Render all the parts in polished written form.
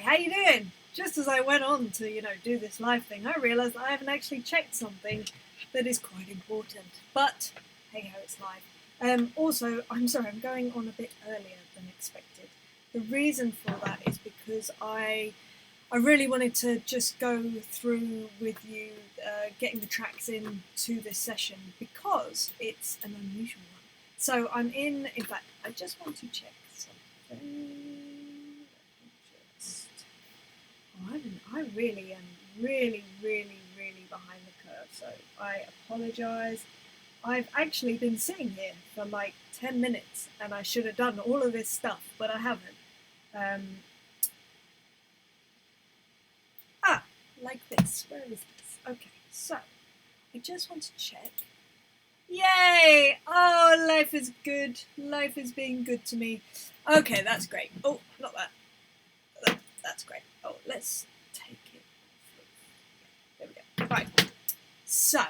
how you doing? Just as I went on to, do this live thing, I realised I haven't actually checked something that is quite important. But hey ho, it's live. Also, I'm sorry, I'm going on a bit earlier than expected. The reason for that is because I really wanted to just go through with you getting the tracks in to this session because it's an unusual one. So I'm in fact, I just want to check something. I really am really behind the curve, so I apologise. I've actually been sitting here for like 10 minutes and I should have done all of this stuff, but I haven't. Like this. Where is this? Okay, so I just want to check. Yay! Oh, life is good. Life is being good to me. Okay, that's great. Oh, not that. That's great. Oh, let's take it. There we go. Right. So,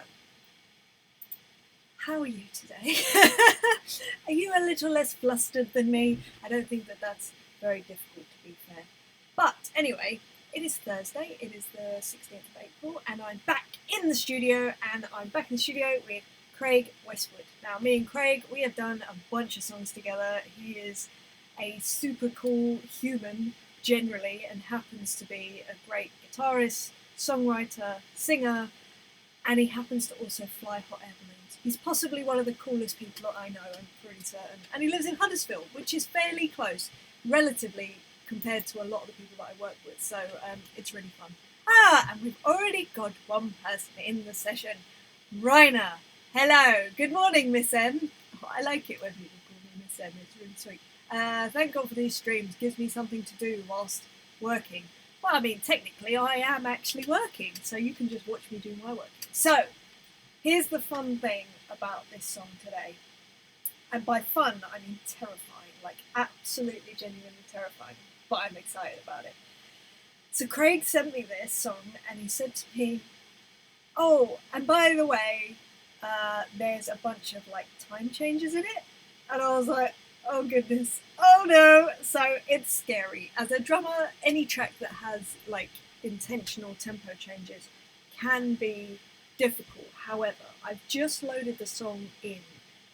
how are you today? Are you a little less flustered than me? I don't think that that's very difficult, to be fair. But anyway, it is Thursday. It is the 16th of April, and I'm back in the studio, with Craig Westwood. Now, me and Craig, we have done a bunch of songs together. He is a super cool human, generally, and happens to be a great guitarist, songwriter, singer, and he happens to also fly hot air balloons. He's possibly one of the coolest people I know, I'm pretty certain. And he lives in Huddersfield, which is fairly close, relatively, compared to a lot of the people that I work with, so it's really fun. And we've already got one person in the session. Rainer. Hello. Good morning, Miss M. Oh, I like it when people call me Miss M, it's really sweet. Thank God for these streams, gives me something to do whilst working. Well, I mean, technically I am actually working, so you can just watch me do my work. So, here's the fun thing about this song today. And by fun, I mean terrifying, like absolutely genuinely terrifying, but I'm excited about it. So Craig sent me this song and he said to me, oh, and by the way, there's a bunch of like time changes in it. And I was like, oh goodness, oh no. So it's scary. As a drummer, any track that has like intentional tempo changes can be difficult. However, I've just loaded the song in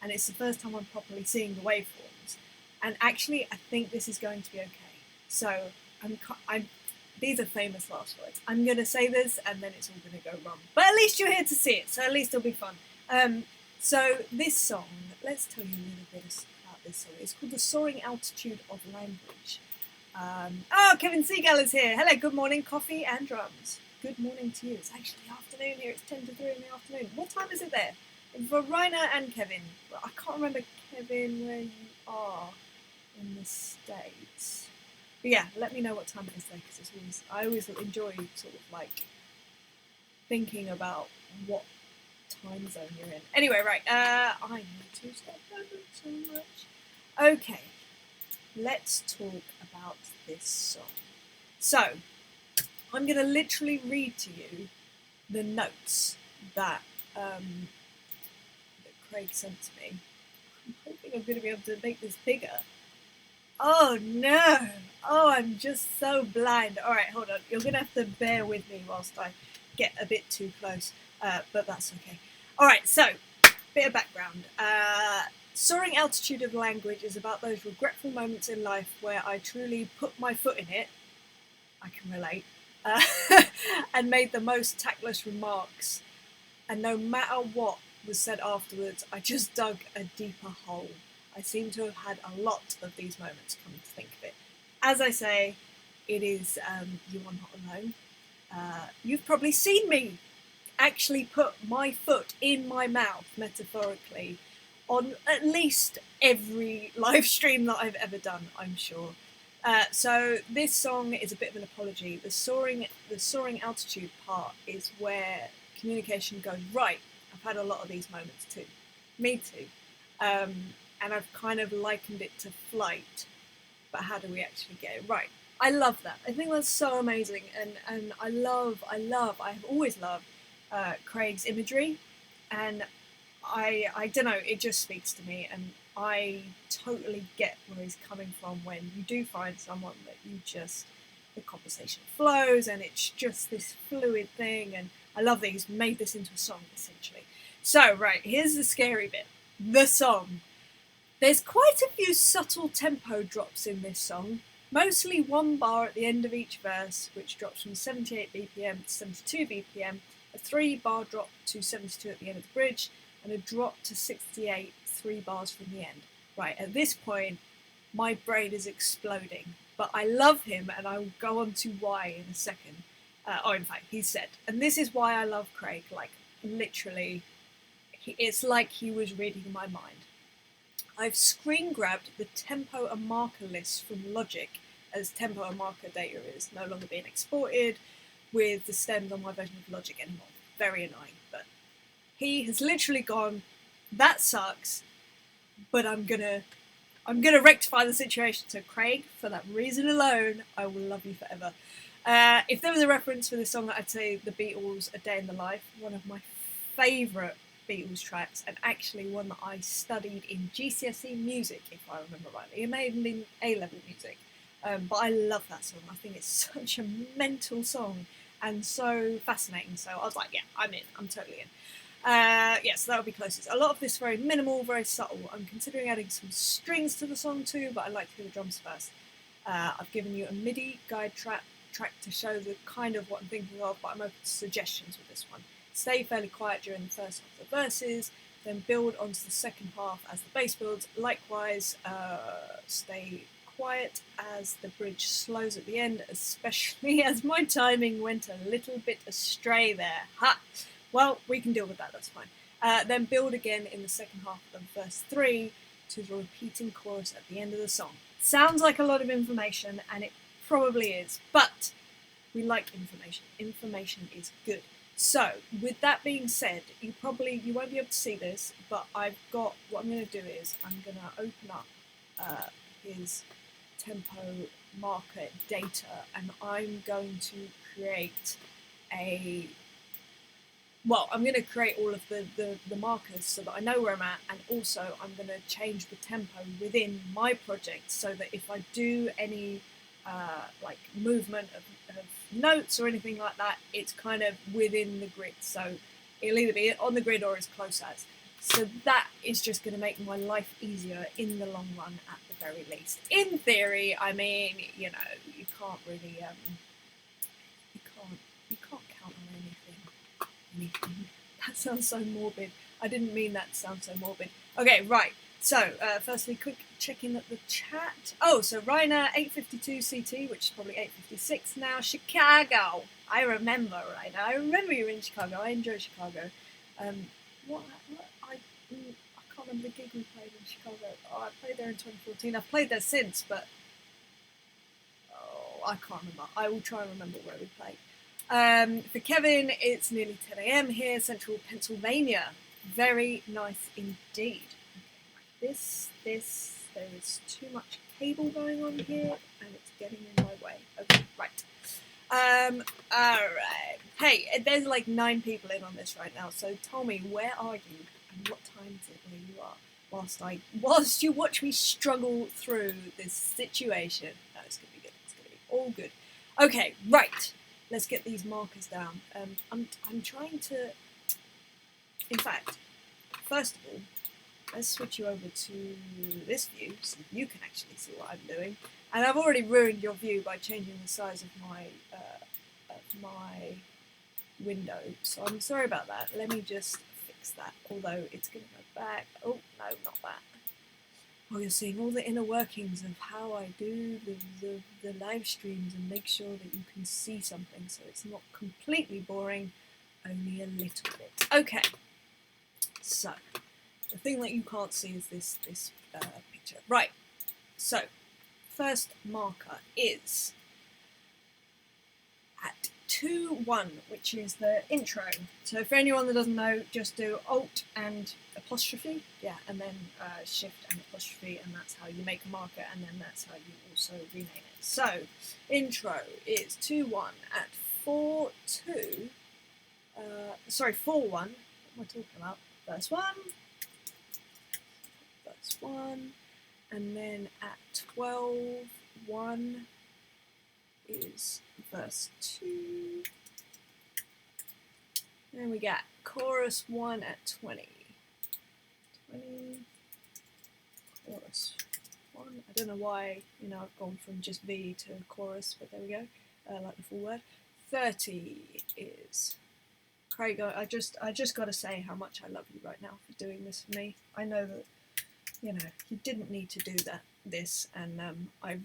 and it's the first time I'm properly seeing the waveforms. And actually, I think this is going to be okay. So these are famous last words. I'm going to say this and then it's all going to go wrong. But at least you're here to see it, so at least it'll be fun. So this song, let's tell you a little bit about this song. It's called The Soaring Altitude of Language. Kevin Seagal is here. Hello, good morning, coffee and drums. Good morning to you. It's actually afternoon here. It's 10 to 3 in the afternoon. What time is it there? For Rainer and Kevin. Well, I can't remember, Kevin, where you are in the States. But yeah, let me know what time it is there, because I always enjoy sort of like thinking about what time zone you're in. Anyway, right, I need to stop moving so much. Okay, let's talk about this song. So, I'm going to literally read to you the notes that Craig sent to me. I'm hoping I'm going to be able to make this bigger. Oh no! Oh, I'm just so blind. Alright, hold on. You're going to have to bear with me whilst I get a bit too close, but that's okay. Alright, so, bit of background. Soaring Altitude of Language is about those regretful moments in life where I truly put my foot in it, I can relate, and made the most tactless remarks. And no matter what was said afterwards, I just dug a deeper hole. I seem to have had a lot of these moments, come to think of it. As I say, it is You Are Not Alone. You've probably seen me actually put my foot in my mouth, metaphorically, on at least every live stream that I've ever done, I'm sure. So this song is a bit of an apology. The soaring altitude part is where communication goes right. I've had a lot of these moments too. Me too. And I've kind of likened it to flight, but how do we actually get it right? I love that. I think that's so amazing, and I have always loved Craig's imagery, and I don't know, it just speaks to me, and I totally get where he's coming from when you do find someone that you just the conversation flows, and it's just this fluid thing, and I love that he's made this into a song, essentially. So, right, here's the scary bit. The song. There's quite a few subtle tempo drops in this song, mostly one bar at the end of each verse, which drops from 78 BPM to 72 BPM, a 3-bar drop to 72 at the end of the bridge, and a drop to 68, 3 bars from the end. Right, at this point, my brain is exploding, but I love him, and I'll go on to why in a second. In fact, he said, and this is why I love Craig, like, literally, it's like he was reading my mind. I've screen grabbed the tempo and marker list from Logic, as tempo and marker data is no longer being exported with the stems on my version of Logic anymore. Very annoying, but he has literally gone, that sucks, but I'm gonna rectify the situation. So Craig, for that reason alone, I will love you forever. If there was a reference for this song, I'd say the Beatles' A Day in the Life, one of my favourite Beatles tracks, and actually one that I studied in GCSE music, if I remember rightly. It may have been A-level music, but I love that song. I think it's such a mental song and so fascinating. So I was like, yeah, I'm in. I'm totally in. So that would be closest. A lot of this very minimal, very subtle. I'm considering adding some strings to the song too, but I'd like to hear the drums first. I've given you a MIDI guide track to show the kind of what I'm thinking of, but I'm open to suggestions with this one. Stay fairly quiet during the first half of the verses, then build onto the second half as the bass builds. Likewise, stay quiet as the bridge slows at the end, especially as my timing went a little bit astray there. Ha! Well, we can deal with that, that's fine. Then build again in the second half of verse 3 to the repeating chorus at the end of the song. Sounds like a lot of information, and it probably is, but we like information. Information is good. So, with that being said, you won't be able to see this, but what I'm going to do is I'm going to open up his tempo marker data, and I'm going to create I'm going to create all of the markers so that I know where I'm at, and also I'm going to change the tempo within my project so that if I do any movement of notes or anything like that, it's kind of within the grid. So it'll either be on the grid or as close as. So that is just going to make my life easier in the long run, at the very least. In theory, I mean, you can't really you can't count on anything. That sounds so morbid. I didn't mean that to sound so morbid. Okay, right. So, firstly, quick check-in at the chat. Oh, so Rainer, 852 CT, which is probably 856 now. Chicago. I remember, Rainer. I remember you were in Chicago. I enjoy Chicago. I can't remember the gig we played in Chicago. Oh, I played there in 2014. I've played there since, but I can't remember. I will try and remember where we played. For Kevin, it's nearly 10 a.m. here, central Pennsylvania. Very nice indeed. There is too much cable going on here, and it's getting in my way. Okay, right. Alright. Hey, there's like 9 people in on this right now, so tell me, where are you, and what time is it where you are, whilst you watch me struggle through this situation. No, it's gonna be good. It's gonna be all good. Okay, right. Let's get these markers down. I'm trying to... In fact, first of all, let's switch you over to this view so you can actually see what I'm doing. And I've already ruined your view by changing the size of my window, so I'm sorry about that. Let me just fix that, although it's going to go back. Oh, no, not that. Well, you're seeing all the inner workings of how I do the live streams and make sure that you can see something, so it's not completely boring, only a little bit. Okay, so the thing that you can't see is this picture. Right, so first marker is at 2-1, which is the intro. So for anyone that doesn't know, just do Alt and apostrophe, yeah, and then Shift and apostrophe, and that's how you make a marker, and then that's how you also rename it. So intro is 2-1 at 4-2. 4-1. What am I talking about? Verse 1, and then at 12-1 is verse 2. Then we got chorus 1 at 20. 20, chorus 1. I don't know why, I've gone from just V to chorus, but there we go. Like the full word. 30 is Craig. I just got to say how much I love you right now for doing this for me. I know that you didn't need to do this, and I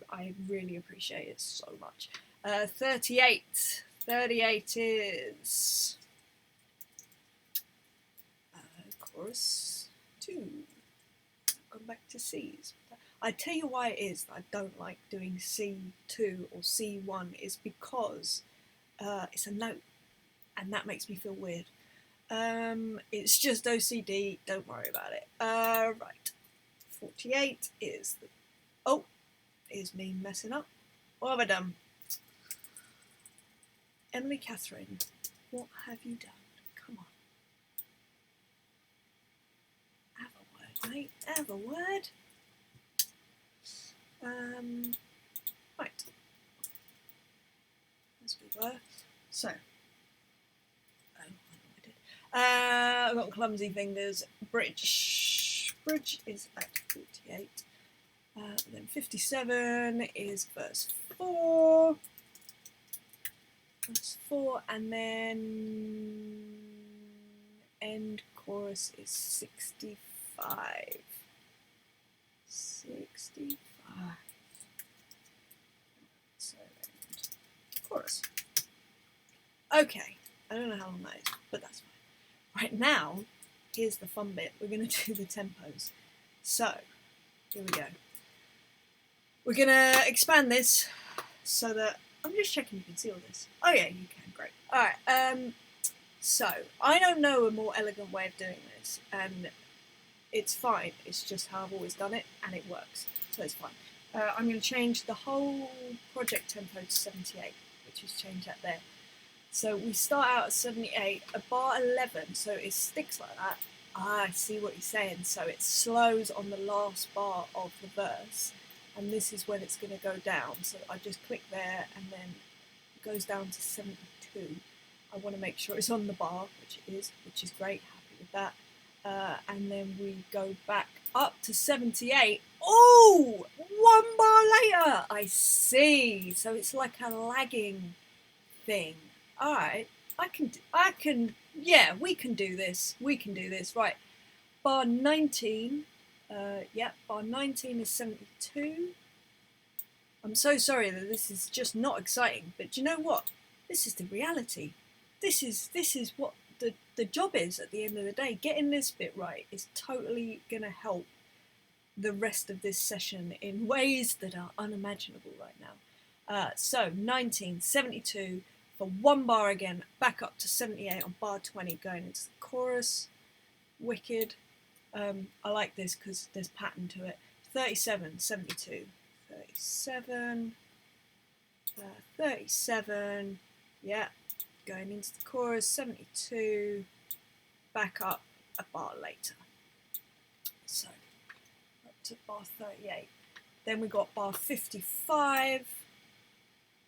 really appreciate it so much. 38. 38 is chorus 2. I've gone back to C's. I tell you why it is that I don't like doing C2 or C1 is because it's a note, and that makes me feel weird. It's just OCD, don't worry about it. Right, 48 is is me messing up. What have I done? Emily Catherine, what have you done? Come on. Have a word, mate, have a word. Right, as we were. So, I did. I've got clumsy fingers. Bridge is at 48. Then 57 is verse 4. Verse 4, and then end chorus is 65. 65. So, chorus. Okay, I don't know how long that is, but that's fine. Right now, here's the fun bit. We're going to do the tempos. So, here we go. We're going to expand this so that... I'm just checking you can see all this. Oh yeah, you can, great. Alright, so, I don't know a more elegant way of doing this, and it's fine. It's just how I've always done it, and it works. So it's fine. I'm going to change the whole project tempo to 78, which is changed that there. So we start out at 78, a bar 11, so it sticks like that. I see what you're saying. So it slows on the last bar of the verse, and this is when it's going to go down. So I just click there, and then it goes down to 72. I want to make sure it's on the bar, which it is, which is great. Happy with that. And then we go back up to 78. Oh, 1 bar later. I see. So it's like a lagging thing. All right, yeah, we can do this. Right, bar 19. Bar 19 is 72. I'm so sorry that this is just not exciting, but do you know what? This is the reality. This is what the job is at the end of the day. Getting this bit right is totally going to help the rest of this session in ways that are unimaginable right now. So 19, 72, for 1 bar again, back up to 78 on bar 20, going into the chorus. Wicked. I like this because there's pattern to it. 37, 72, 37, 37, yeah, going into the chorus, 72, back up a bar later. So, up to bar 38. Then we got bar 55.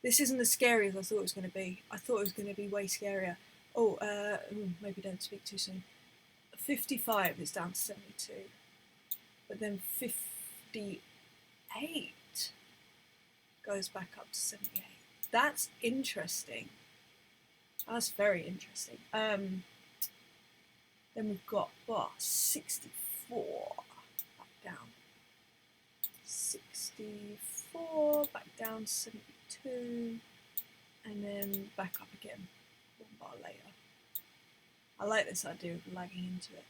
This isn't as scary as I thought it was going to be. I thought it was going to be way scarier. Maybe don't speak too soon. 55 is down to 72. But then 58 goes back up to 78. That's interesting. That's very interesting. Then we've got bar 64. Back down. 64, back down 72, and then back up again 1 bar later. I like this idea of lagging into it.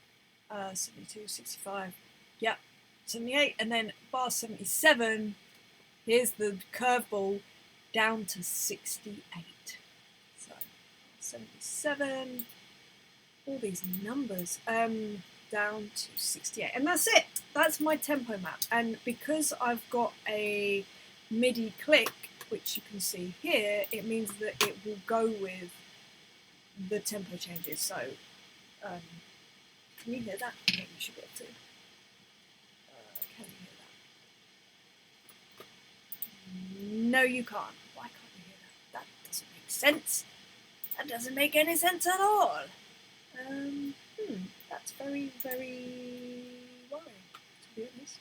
72, 65, yep, 78, and then bar 77, here's the curveball, down to 68. So, 77, all these numbers, down to 68, and that's it. That's my tempo map, and because I've got a MIDI click, which you can see here, it means that it will go with the tempo changes. So, can you hear that? I think you should be able to. Can you hear that? No, you can't. Why can't you hear sense. That doesn't make any sense at all. That's very, very worrying, to be honest.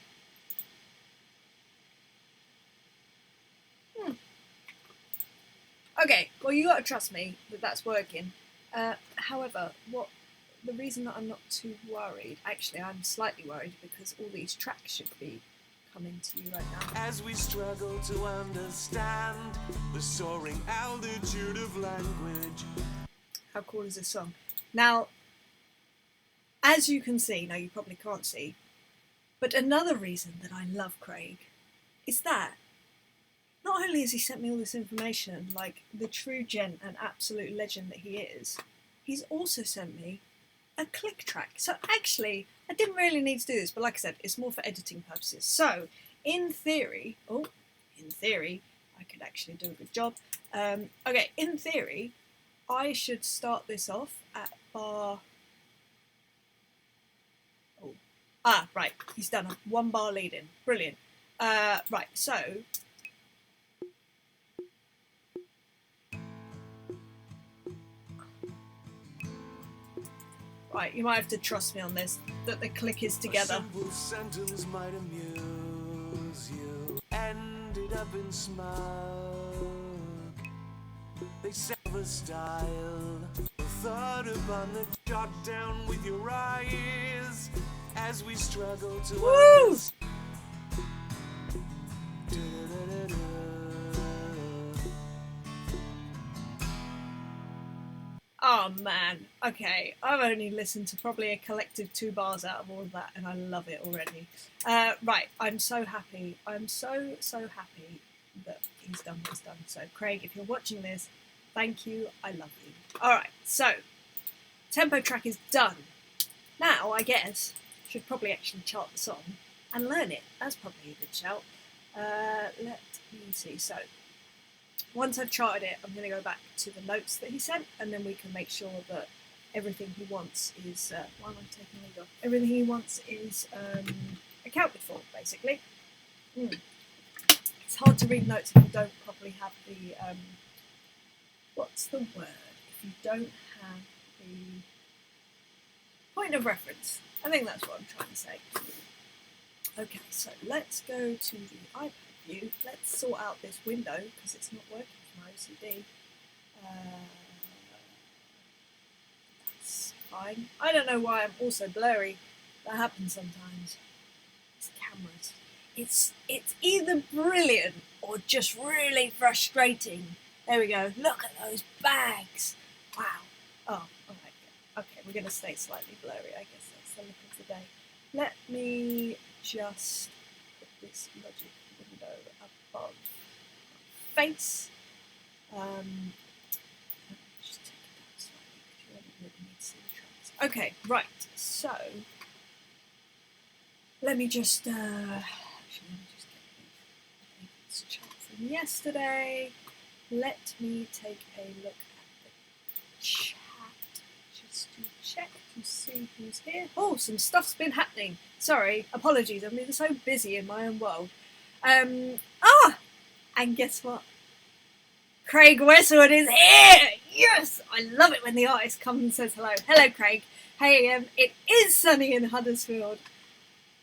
Okay, well, you got to trust me that that's working. However, the reason that I'm not too worried, actually, I'm slightly worried because all these tracks should be coming to you right now. As we struggle to understand the soaring altitude of language. How cool is this song? Now, as you can see, now you probably can't see, but another reason that I love Craig is that not only has he sent me all this information, like the true gent and absolute legend that he is, he's also sent me a click track. So actually, I didn't really need to do this, but like I said, it's more for editing purposes. So, in theory, I could actually do a good job. Okay, in theory, I should start this off at bar... Oh. Ah, right, he's done a 1 bar lead in. Brilliant. Right, so... Right, you might have to trust me on this, that the click is together. A simple sentence might amuse you. Ended up in smug. They sell the style. Thought upon the jot down with your eyes as we struggle to understand. Oh man, okay, I've only listened to probably a collective 2 bars out of all of that and I love it already. Right, I'm so happy. I'm so happy that he's done what's done. So Craig, if you're watching this, thank you, I love you. Alright, so, tempo track is done. Now, I guess, should probably actually chart the song and learn it. That's probably a good shout. Let me see, so... Once I've charted it, I'm going to go back to the notes that he sent, and then we can make sure that everything he wants is... why am I taking lead off? Everything he wants is accounted for, basically. It's hard to read notes if you don't properly have the... what's the word? If you don't have the point of reference. I think that's what I'm trying to say. Okay, so let's go to the iPad view. Let's sort out this window because it's not working for my OCD. That's fine. I don't know why I'm also blurry. That happens sometimes. It's cameras. It's either brilliant or just really frustrating. There we go. Look at those bags. Wow. Oh, alright. Okay, we're going to stay slightly blurry. I guess that's the look of the day. Let me just put this logic window above my face. Just take it down slightly because you don't really need to see the tracks. Okay, right. So let me just actually let me just get this chat from yesterday. Let me take a look at the chat just to check to see who's here. Oh, some stuff's been happening. Sorry, apologies. I've been so busy in my own world. And guess what? Craig Westwood is here! Yes! I love it when the artist comes and says hello. Hello, Craig. Hey, it is sunny in Huddersfield.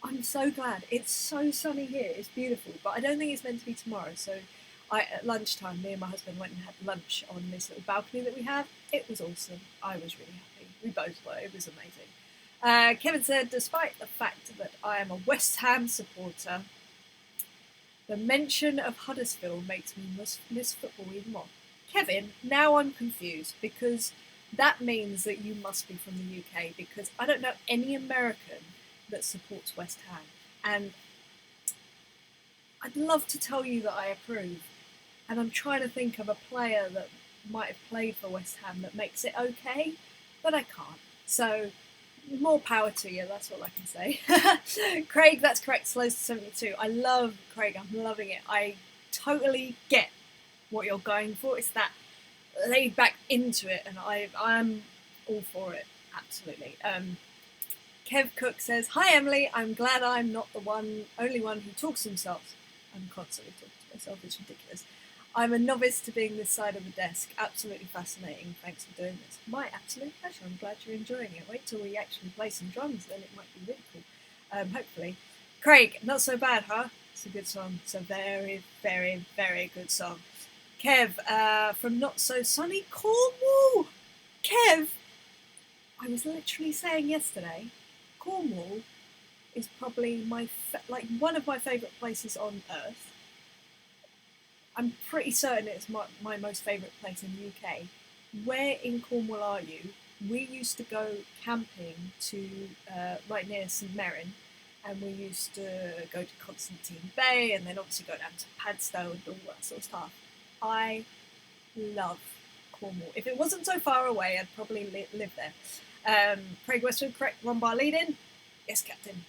I'm so glad. It's so sunny here. It's beautiful. But I don't think it's meant to be tomorrow. So at lunchtime, me and my husband went and had lunch on this little balcony that we have. It was awesome. I was really happy. We both were. It was amazing. Kevin said, despite the fact that I am a West Ham supporter, the mention of Huddersfield makes me miss football even more. Kevin, now I'm confused because that means that you must be from the UK because I don't know any American that supports West Ham. And I'd love to tell you that I approve. And I'm trying to think of a player that might have played for West Ham that makes it okay, but I can't. So, more power to you, that's all I can say. Craig, that's correct, slows to 72. I love Craig, I'm loving it. I totally get what you're going for. It's that laid back into it, and I'm all for it, absolutely. Kev Cook says, hi Emily, I'm glad I'm not the only one who talks to himself. I'm constantly talking to myself, it's ridiculous. I'm a novice to being this side of the desk. Absolutely fascinating. Thanks for doing this. My absolute pleasure. I'm glad you're enjoying it. Wait till we actually play some drums, then it might be really cool. Hopefully. Craig, not so bad, huh? It's a good song. It's a very, very, very good song. Kev, from Not So Sunny Cornwall. Kev, I was literally saying yesterday, Cornwall is probably one of my favourite places on earth. I'm pretty certain it's my most favourite place in the UK. Where in Cornwall are you? We used to go camping to right near St Merrin, and we used to go to Constantine Bay, and then obviously go down to Padstow and all that sort of stuff. I love Cornwall. If it wasn't so far away, I'd probably live there. Craig Westwood, correct, Ron Bar lead-in? Yes, Captain.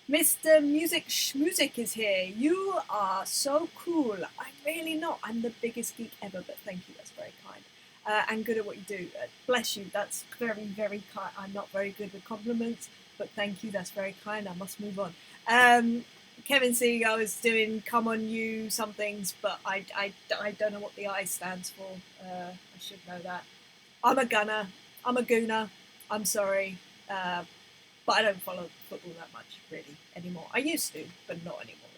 Mr. Music Schmusic is here. You are so cool. I'm really not. I'm the biggest geek ever, but thank you. That's very kind. And good at what you do. Bless you. That's very, very kind. I'm not very good with compliments, but thank you. That's very kind. I must move on. Kevin C, I was doing come on you some things, but I don't know what the I stands for. I should know that. I'm a gunner. I'm a gooner. I'm sorry. But I don't follow football that much, really, anymore. I used to, but not anymore,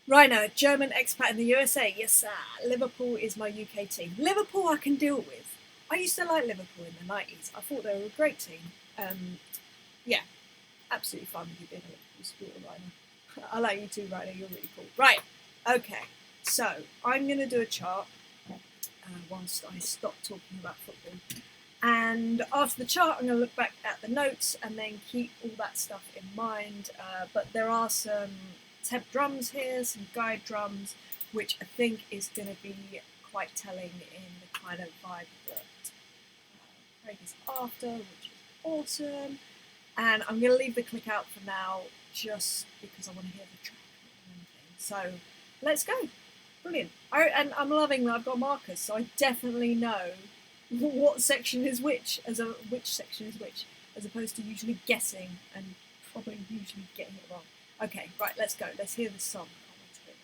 really. Rhino, German expat in the USA. Yes, sir. Liverpool is my UK team. Liverpool I can deal with. I used to like Liverpool in the 90s. I thought they were a great team. Yeah, absolutely fine with you being a Liverpool supporter, Rhino. I like you too, Rhino. You're really cool. Right, okay. So, I'm going to do a chart whilst I stop talking about football. And after the chart, I'm going to look back at the notes and then keep all that stuff in mind. But there are some temp drums here, some guide drums, which I think is going to be quite telling in the kind of vibe that Craig is after, which is awesome. And I'm going to leave the click out for now, just because I want to hear the track and everything. So let's go. Brilliant. And I'm loving that I've got markers, so I definitely know what section is which section is which, as opposed to usually guessing and probably usually getting it wrong. Okay, right, let's go. Let's hear this song. I can't wait to hear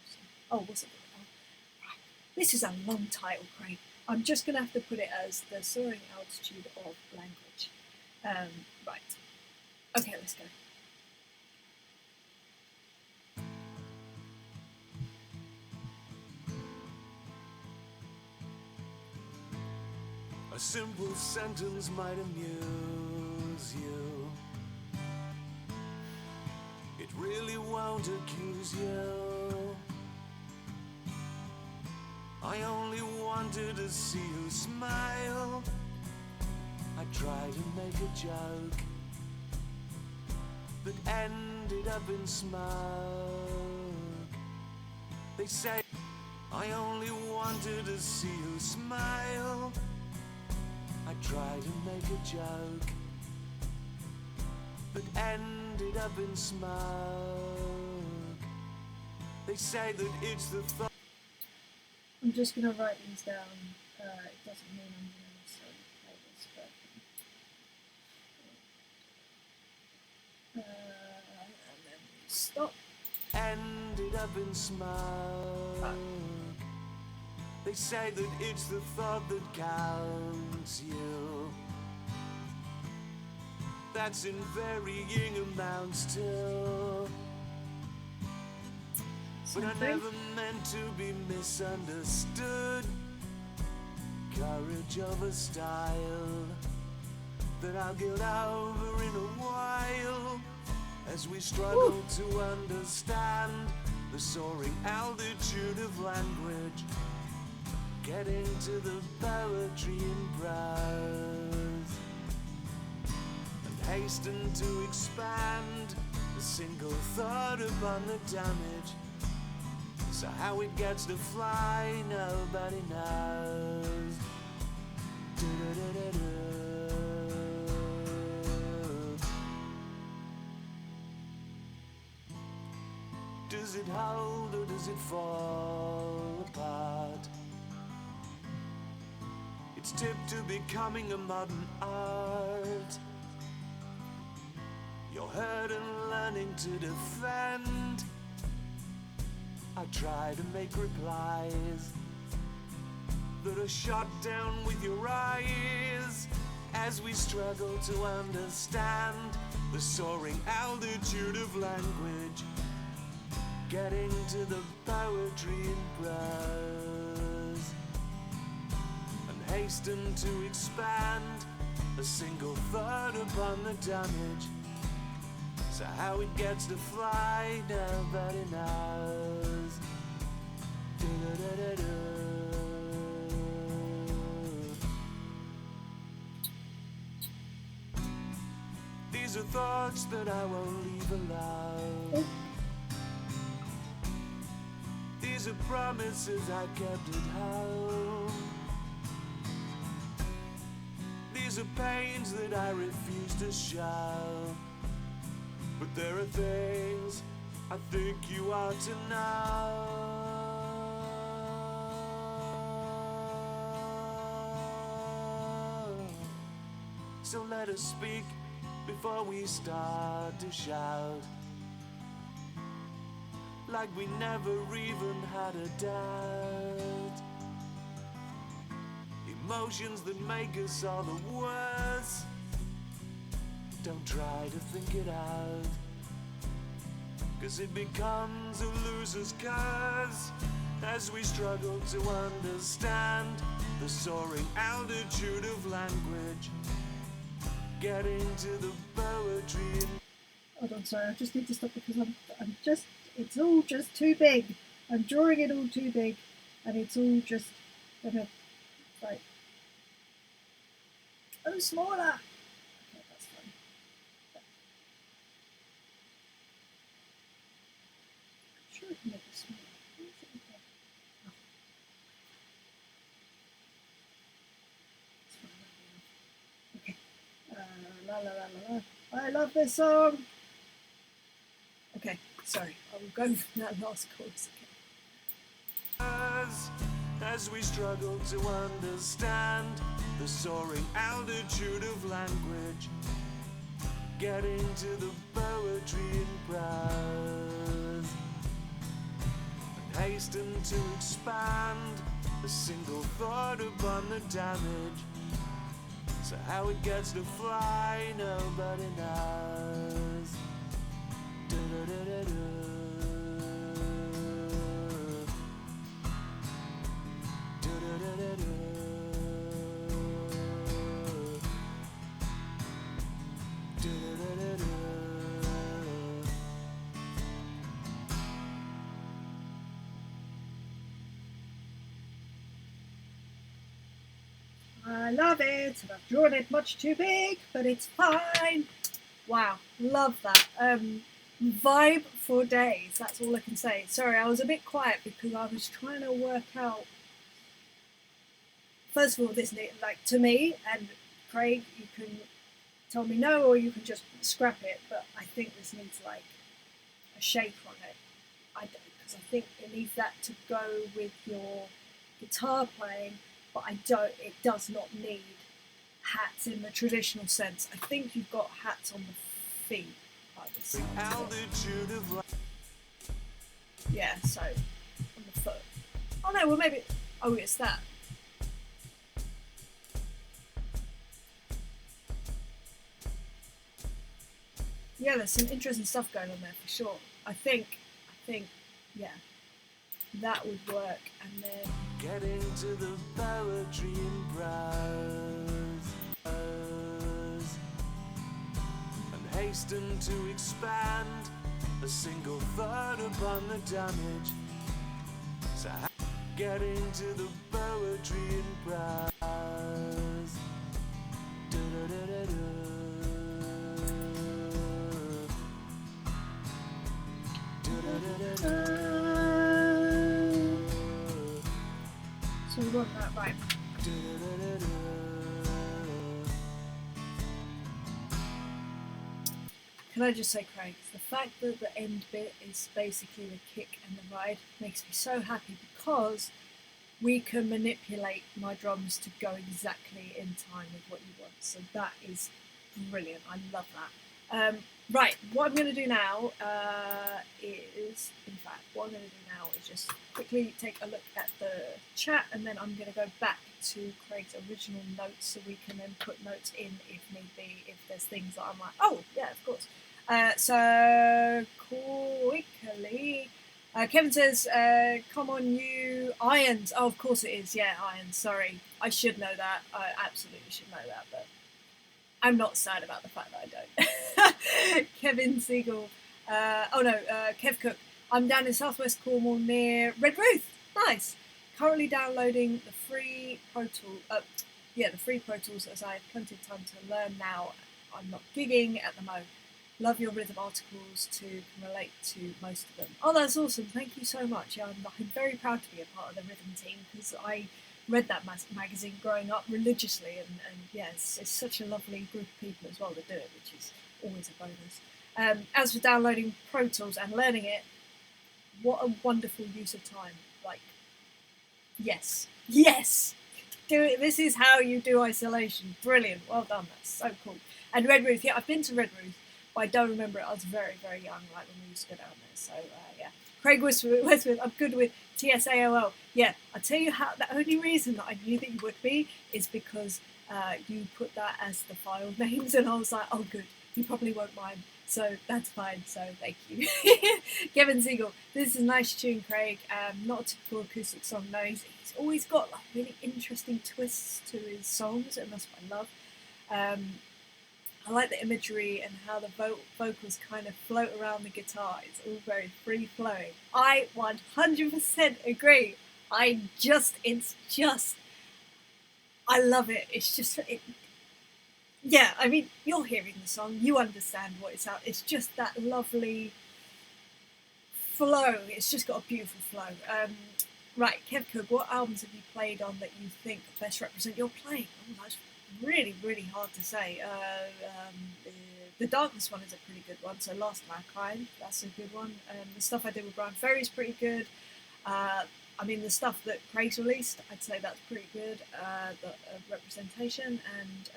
this. Oh, what's it called? Right. This is a long title, Craig. I'm just going to have to put it as the soaring altitude of language. Right. Okay, let's go. A simple sentence might amuse you. It really won't accuse you. I only wanted to see you smile. I tried to make a joke that ended up in smoke. They say I only wanted to see you smile. I tried to make a joke that ended up in smoke. They say that it's the thought. I'm just going to write these down. It doesn't mean I'm going to necessarily play this, but... and then stop. Ended up in smoke. They say that it's the thought that counts you. That's in varying amounts too. But I never meant to be misunderstood. Courage over style that I'll get over in a while, as we struggle to understand the soaring altitude of language, getting to the poetry in prose, and hasten to expand a single thought upon the damage. So how it gets to fly, nobody knows. Does it hold or does it fall apart? It's tipped to becoming a modern art. You're hurt and learning to defend I try to make replies that are shot down with your eyes as we struggle to understand the soaring altitude of language, getting to the poetry in prose, and hasten to expand a single thought upon the damage. So how it gets to fly, nobody knows. Da-da-da-da-da. These are thoughts that I won't leave alone. These are promises I kept at home. These are pains that I refuse to show. But there are things I think you ought to know. So let us speak before we start to shout, like we never even had a doubt. Emotions that make us all the worse. Don't try to think it out, 'cause it becomes a loser's curse as we struggle to understand the soaring altitude of language, getting to the poetry. Hold on, sorry, I just need to stop because it's all just too big. I'm drawing it all too big, and it's all just gonna, like, oh, smaller. Okay, that's fine. I'm sure I can make it smaller. Where is it? Okay. Oh. It's fine, that'll be enough. Okay. La la la la la. I love this song. Okay, sorry, I will go from that last chorus again. As we struggle to understand the soaring altitude of language, getting to the poetry in prose, and hasten to expand a single thought upon the damage. So how it gets to fly, nobody knows. Da-da-da-da-da. Da-da-da-da-da. Da-da-da-da-da. I love it, and I've drawn it much too big, but it's fine. Wow, love that. Vibe for days, that's all I can say. Sorry, I was a bit quiet because I was trying to work out. First of all, this, like, to me, and Craig, you can tell me no, or you can just scrap it, but I think this needs, like, a shape on it. Because I think it needs that to go with your guitar playing, but it does not need hats in the traditional sense. I think you've got hats on the feet. Yeah, so on the foot. Oh no, well maybe. Oh, it's that. Yeah, there's some interesting stuff going on there for sure. I think, yeah, that would work. And then getting to the poetry in prose, and hasten to expand a single thought upon the damage. So getting to the poetry in prose. Da-da-da-da-da. so we want that right. Can I just say, Craig, the fact that the end bit is basically the kick and the ride makes me so happy because we can manipulate my drums to go exactly in time with what you want. So that is brilliant. I love that. Right, what I'm going to do now is just quickly take a look at the chat, and then I'm going to go back to Craig's original notes so we can then put notes in if need be, if there's things that I'm like, oh, yeah, of course. So, quickly, Kevin says, come on, you irons. Oh, of course it is, yeah, irons, sorry. I should know that, I absolutely should know that, but I'm not sad about the fact that I don't. Kevin Siegel. Kev Cook. I'm down in southwest Cornwall near Red Roof. Nice. Currently downloading the free Pro Tools. The free Pro Tools as I have plenty of time to learn now. I'm not gigging at the moment. Love your rhythm articles to can relate to most of them. Oh, that's awesome. Thank you so much. Yeah, I'm very proud to be a part of the rhythm team because I read that magazine growing up religiously, and yeah, it's such a lovely group of people as well that do it, which is always a bonus. As for downloading Pro Tools and learning it, what a wonderful use of time. Like, yes, do it. This is how you do isolation. Brilliant, well done, that's so cool. And Red Roof, yeah, I've been to Red Roof, but I don't remember it. I was very, very young, like when we used to go down there, so yeah. Craig Westwood, I'm good with TSAOL. Yeah, I'll tell you how, the only reason that I knew that you would be is because you put that as the file names, and I was like, oh good, you probably won't mind, so that's fine, so thank you. Kevin Siegel, this is a nice tune, Craig. Not a typical acoustic song, no, he's always got like really interesting twists to his songs, and that's what I love. I like the imagery and how the vocals kind of float around the guitar. It's all very free flowing. I 100% agree. I love it. It's just, yeah, I mean, you're hearing the song, you understand what it's out. It's just that lovely flow. It's just got a beautiful flow. Right, Kev Cook, what albums have you played on that you think best represent your playing? Oh, that's really, really hard to say. The Darkness one is a pretty good one. So Last Mankind, that's a good one. The stuff I did with Brian Ferry is pretty good. I mean, the stuff that Craig's released, I'd say that's pretty good. The representation, and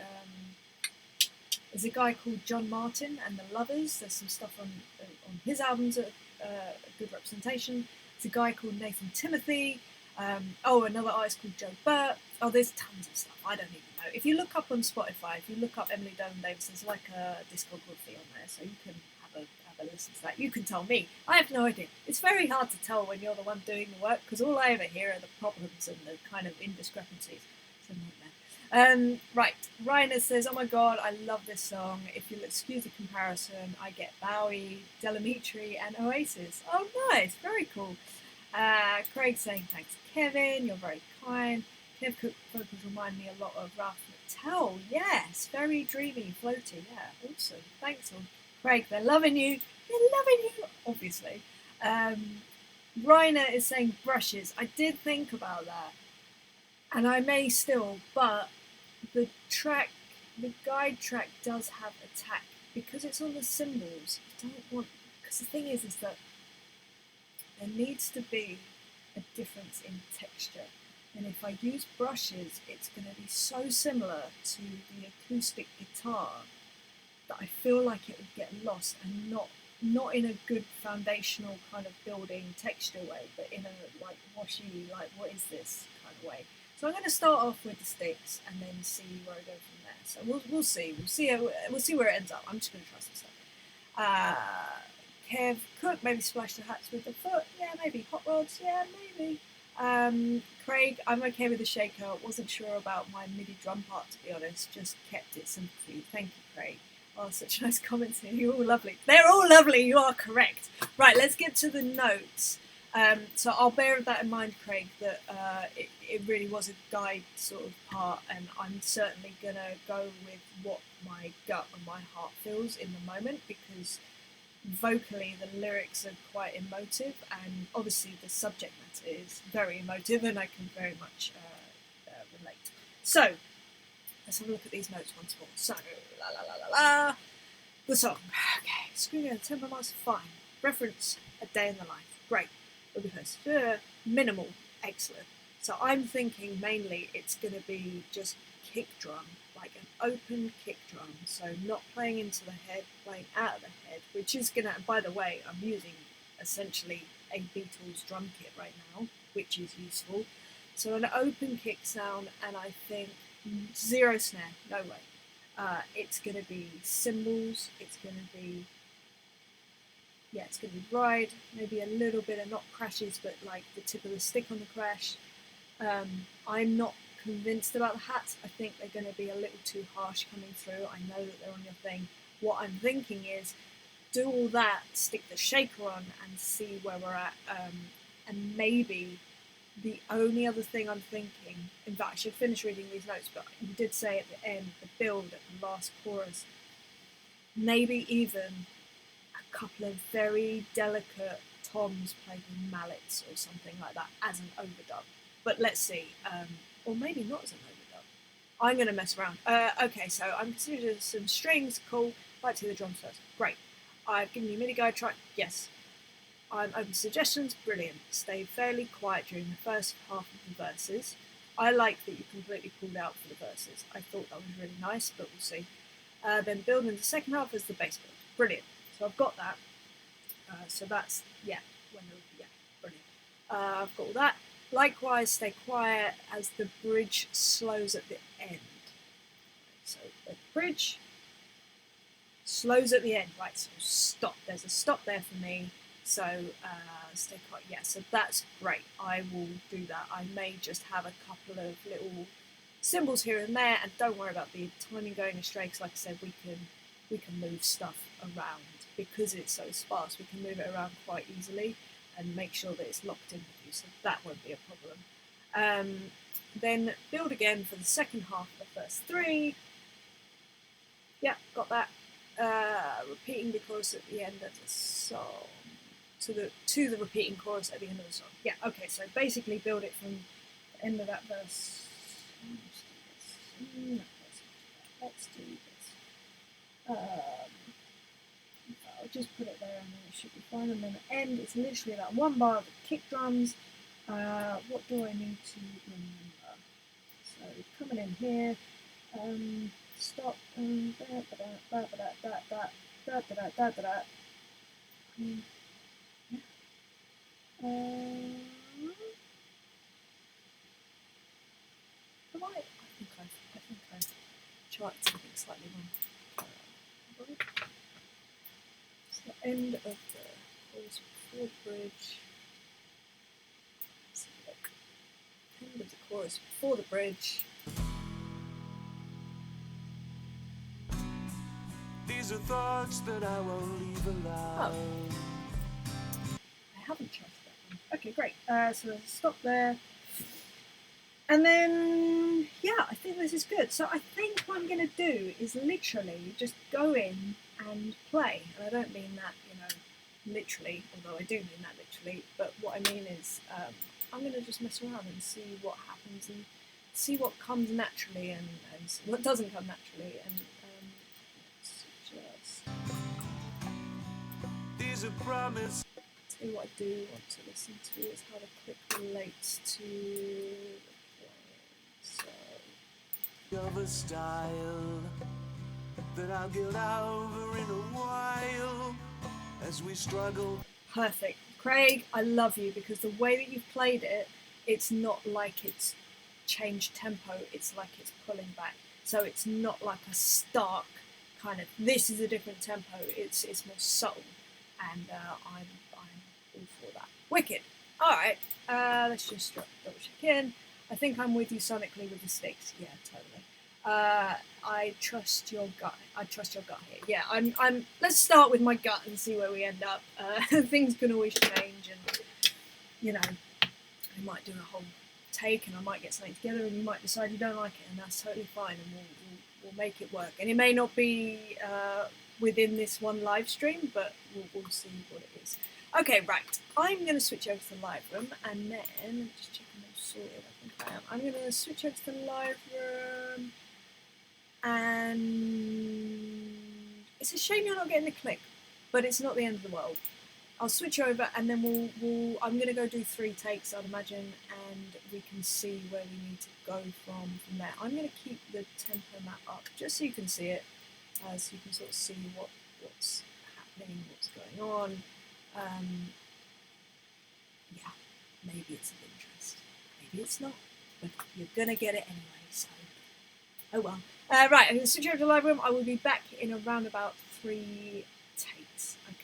there's a guy called John Martin and the Lovers. There's some stuff on his albums that a good representation. There's a guy called Nathan Timothy. Another artist called Joe Burt. Oh, there's tons of stuff. I don't even know. If you look up on Spotify, if you look up Emily Dolan Davis, there's like a discography on there, so you can have a listen to that. You can tell me. I have no idea. It's very hard to tell when you're the one doing the work, because all I ever hear are the problems and the kind of indiscrepancies. It's a nightmare. Right, Ryan says, oh my god, I love this song. If you'll excuse the comparison, I get Bowie, Delamitri and Oasis. Oh nice, very cool. Craig saying, thanks Kevin, you're very kind. Kev Cook vocals remind me a lot of Ralph McTell. Yes, very dreamy, floaty. Yeah, awesome. Thanks all. Craig, they're loving you. They're loving you, obviously. Rainer is saying brushes. I did think about that, and I may still, but the guide track does have attack because it's on the cymbals. I don't want, because the thing is that there needs to be a difference in texture. And if I use brushes, it's going to be so similar to the acoustic guitar that I feel like it would get lost, and not in a good foundational kind of building texture way, but in a like washy, like what is this kind of way. So I'm going to start off with the sticks and then see where I go from there. So we'll see. We'll see where it ends up. I'm just going to try some stuff. Kev Cook, maybe splash the hats with the foot. Yeah, maybe hot rods. Yeah, maybe. Craig, I'm okay with the shaker. Wasn't sure about my MIDI drum part, to be honest. Just kept it simple for you. Thank you, Craig. Oh, such nice comments here. You're all lovely. They're all lovely. You are correct. Right, let's get to the notes. So I'll bear that in mind, Craig, that it really was a guide sort of part, and I'm certainly going to go with what my gut and my heart feels in the moment, because vocally the lyrics are quite emotive, and obviously the subject matter is very emotive, and I can very much relate. So let's have a look at these notes once more. So the song. Okay, screen and tempo marks, fine. Reference, A Day in the Life, great. Because minimal, excellent. So I'm thinking mainly it's going to be just kick drum, like an open kick drum, so not playing into the head, playing out of the head, which is gonna, and by the way, I'm using essentially a Beatles drum kit right now, which is useful. So an open kick sound, and I think zero snare, no way. It's gonna be cymbals, it's gonna be ride, maybe a little bit of not crashes, but like the tip of the stick on the crash. I'm not convinced about the hats. I think they're going to be a little too harsh coming through. I know that they're on your thing. What I'm thinking is do all that, stick the shaker on, and see where we're at. And maybe the only other thing I'm thinking, in fact, I should finish reading these notes, but you did say at the end, the build at the last chorus, maybe even a couple of very delicate toms played with mallets or something like that as an overdub. But let's see, or maybe not as an overdub. I'm going to mess around. Okay, so I'm considering some strings, cool. Like to hear the drums first. Great. I've given you a MIDI guide track, yes. I'm open to suggestions, brilliant. Stay fairly quiet during the first half of the verses. I like that you completely pulled out for the verses. I thought that was really nice, but we'll see. Then build in the second half as the bass build. Brilliant. So I've got that. So that's, brilliant. I've got all that. Likewise, stay quiet as the bridge slows at the end. So the bridge slows at the end, right? So stop. There's a stop there for me. So stay quiet. Yeah, so that's great. I will do that. I may just have a couple of little cymbals here and there, and don't worry about the timing going astray. Because, like I said, we can move stuff around because it's so sparse. We can move it around quite easily and make sure that it's locked in with you, so that won't be a problem. Then build again for the second half of the first three. Yeah, got that. Repeating the chorus at the end of the song. To the repeating chorus at the end of the song. Yeah, okay, so basically build it from the end of that verse. Let's do this. I'll just put it there and then it should be fine. And then the end, it's literally that one bar of the kick drums. What do I need to remember? So coming in here, stop, I think I've charted something slightly wrong. It's the end of the chorus before the bridge. Let's have a look. End of the chorus before the bridge. These are thoughts that I won't leave alone. I haven't charted that one. Okay, great. So there's a stop there. And then, yeah, I think this is good. So I think what I'm going to do is literally just go in and play. And I don't mean that, literally, although I do mean that literally. But what I mean is I'm going to just mess around and see what happens and see what comes naturally and what doesn't come naturally. And let's just... These are promises. Tell you what I do want to listen to is how the click relates to the playing. So Of a style that I'll get over in a while as we struggle. perfect. Craig, I love you because the way that you've played it, it's not like it's changed tempo, it's like it's pulling back. So it's not like a stark kind of, this is a different tempo, it's more subtle. And I'm all for that. Wicked. Alright, let's just double check in. I think I'm with you sonically with the sticks. Yeah, totally. I trust your gut. I trust your gut here. Yeah, I'm. Let's start with my gut and see where we end up. Things can always change, and I might do a whole take, and I might get something together, and you might decide you don't like it, and that's totally fine, and we'll make it work. And it may not be within this one live stream, but we'll see what it is. Okay, right. I'm going to switch over to the live room, and then just check I'm all sorted. I think I am. I'm going to switch over to the live room, and it's a shame you're not getting the click, but it's not the end of the world. I'll switch over and then I'm going to go do 3 takes, I'd imagine, and we can see where we need to go from there. I'm going to keep the tempo map up just so you can see it, so you can sort of see what's happening, what's going on. Yeah, maybe it's of interest, maybe it's not, but you're going to get it anyway, so oh well. Right, I'm going to switch over to the live room. I will be back in around about 3 takes. Okay.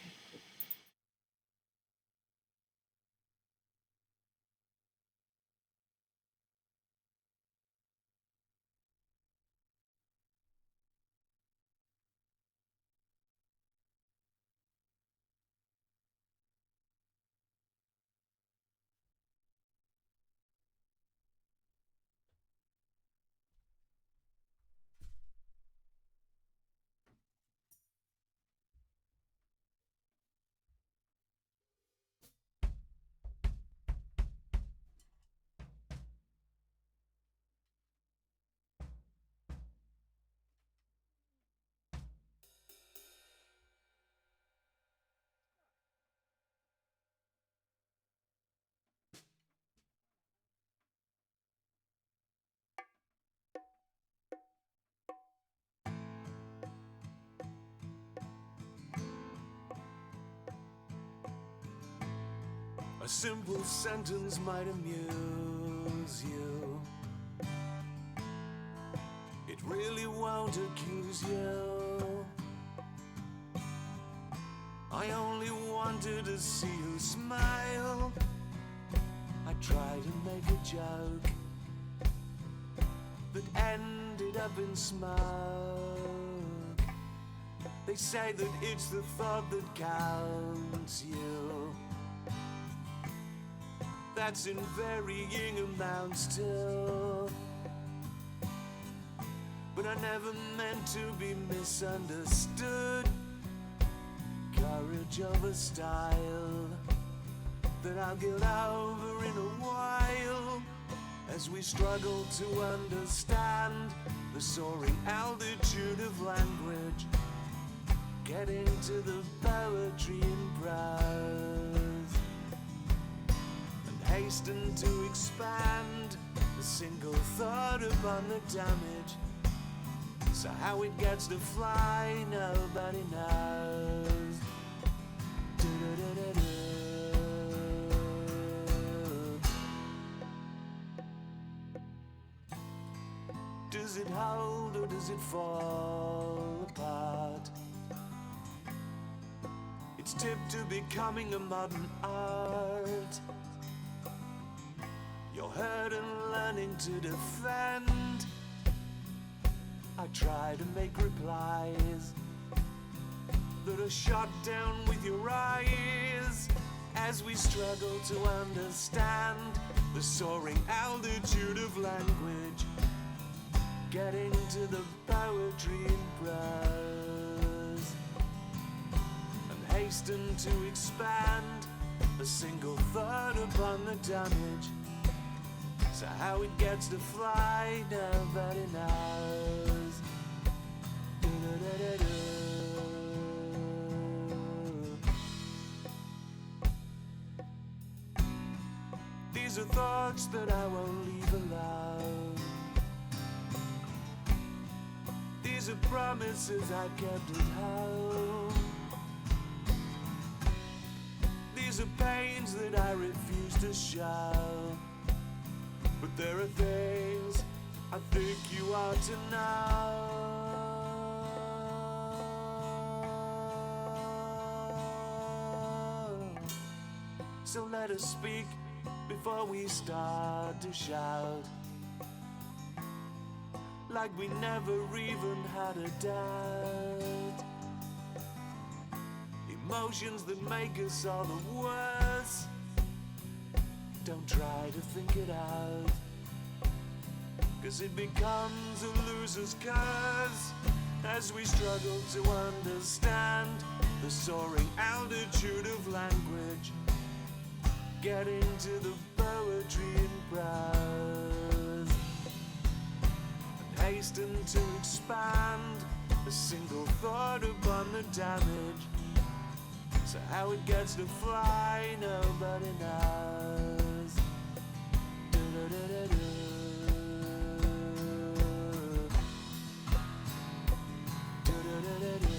A simple sentence might amuse you. It really won't accuse you. I only wanted to see you smile. I tried to make a joke that ended up in smoke. They say that it's the thought that counts you. That's in varying amounts too. But I never meant to be misunderstood. Courage over style that I'll get over in a while, as we struggle to understand the soaring altitude of language, getting to the poetry in prose, and hasten to expand a single thought upon the damage. So how it gets to fly, nobody knows. Does it hold or does it fall apart? It's tipped to becoming a modern art. You're hurt and learning to defend. I try to make replies that are shot down with your eyes, as we struggle to understand the soaring altitude of language, getting to the poetry in prose, and hasten to expand a single thought upon the damage. So how it gets to fly, nobody knows. These are thoughts that I won't leave alone. These are promises I kept at home. These are pains that I refuse to show. But there are things I think you ought to know. So let us speak before we start to shout, like we never even had a doubt. Emotions that make us all the worse. Don't try to think it out, 'cause it becomes a loser's curse, as we struggle to understand the soaring altitude of language, getting to the poetry in prose, and hasten to expand a single thought upon the damage. So So how it gets to fly, nobody knows. Do-do-do-do-do. Do-do-do-do-do.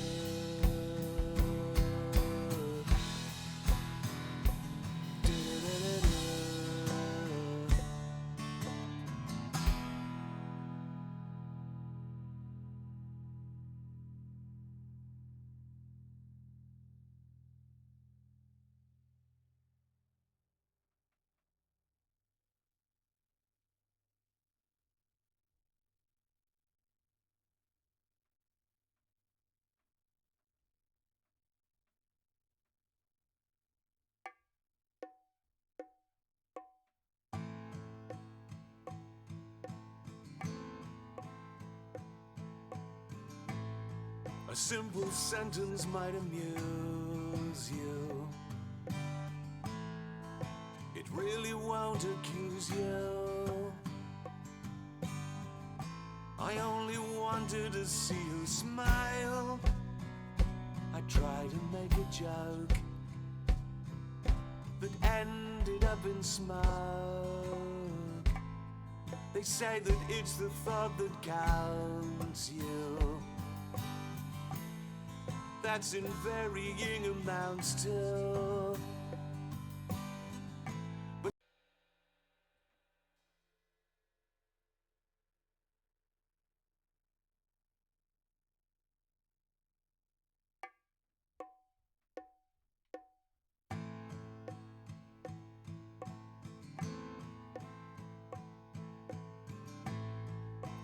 A simple sentence might amuse you. It really won't accuse you. I only wanted to see you smile. I tried to make a joke that ended up in smoke. They say that it's the thought that counts you. That's in varying amounts too. But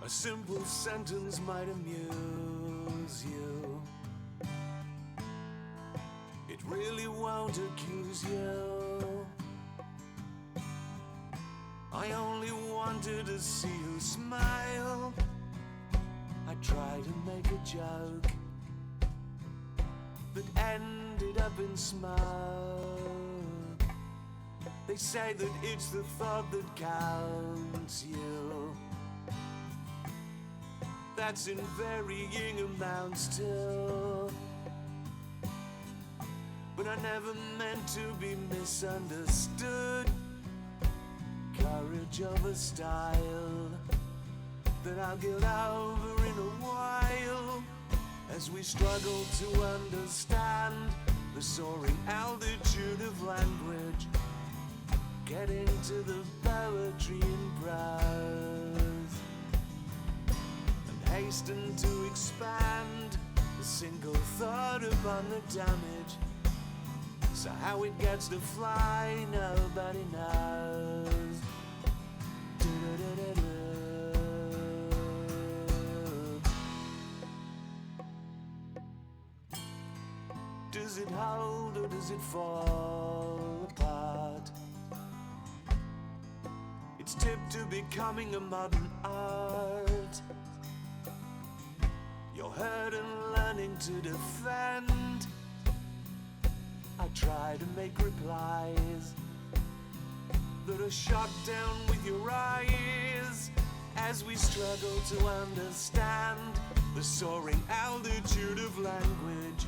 a simple sentence might amuse you. It really won't accuse you. I only wanted to see you smile. I tried to make a joke that ended up in smoke. They say that it's the thought that counts you. That's in varying amounts too. But I never meant to be misunderstood. Courage over style that I'll get over in a while, as we struggle to understand the soaring altitude of language, getting to the poetry in prose, and hasten to expand a single thought upon the damage. So how it gets to fly, nobody knows. Do-do-do-do-do. Does it hold or does it fall apart? It's tipped to becoming a modern art. You're hurt and learning to defend. I try to make replies that are shot down with your eyes, as we struggle to understand the soaring altitude of language,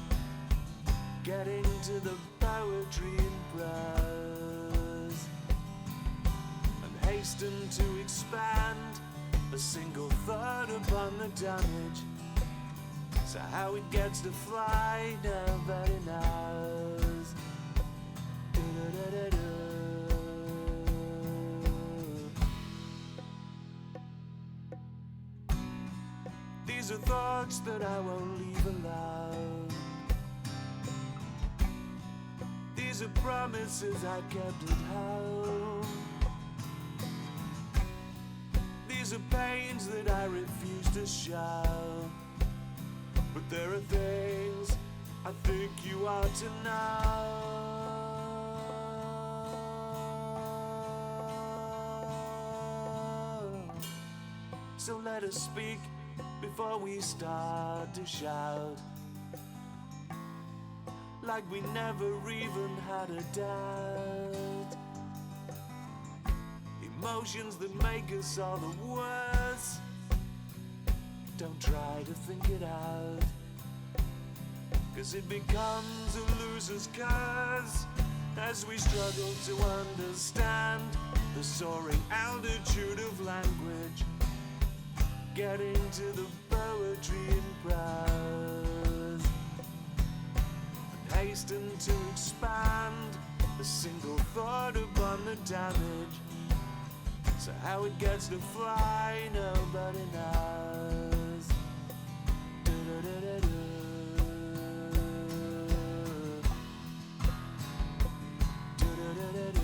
getting to the poetry in prose, and hasten to expand a single thought upon the damage. So how it gets to fly, nobody knows. Do-do-do-do-do. These are thoughts that I won't leave alone. These are promises I kept at home. These are pains that I refuse to show. But there are things I think you ought to know. So let us speak before we start to shout, like we never even had a doubt. Emotions that make us all the worse. Don't try to think it out, 'cause 'cause it becomes a loser's curse as we struggle to understand the soaring altitude of language, getting to the poetry in prose, and hasten to expand a single thought upon the damage. So how it gets to fly, nobody knows. Du-du-du-du-du. Du-du-du-du-du.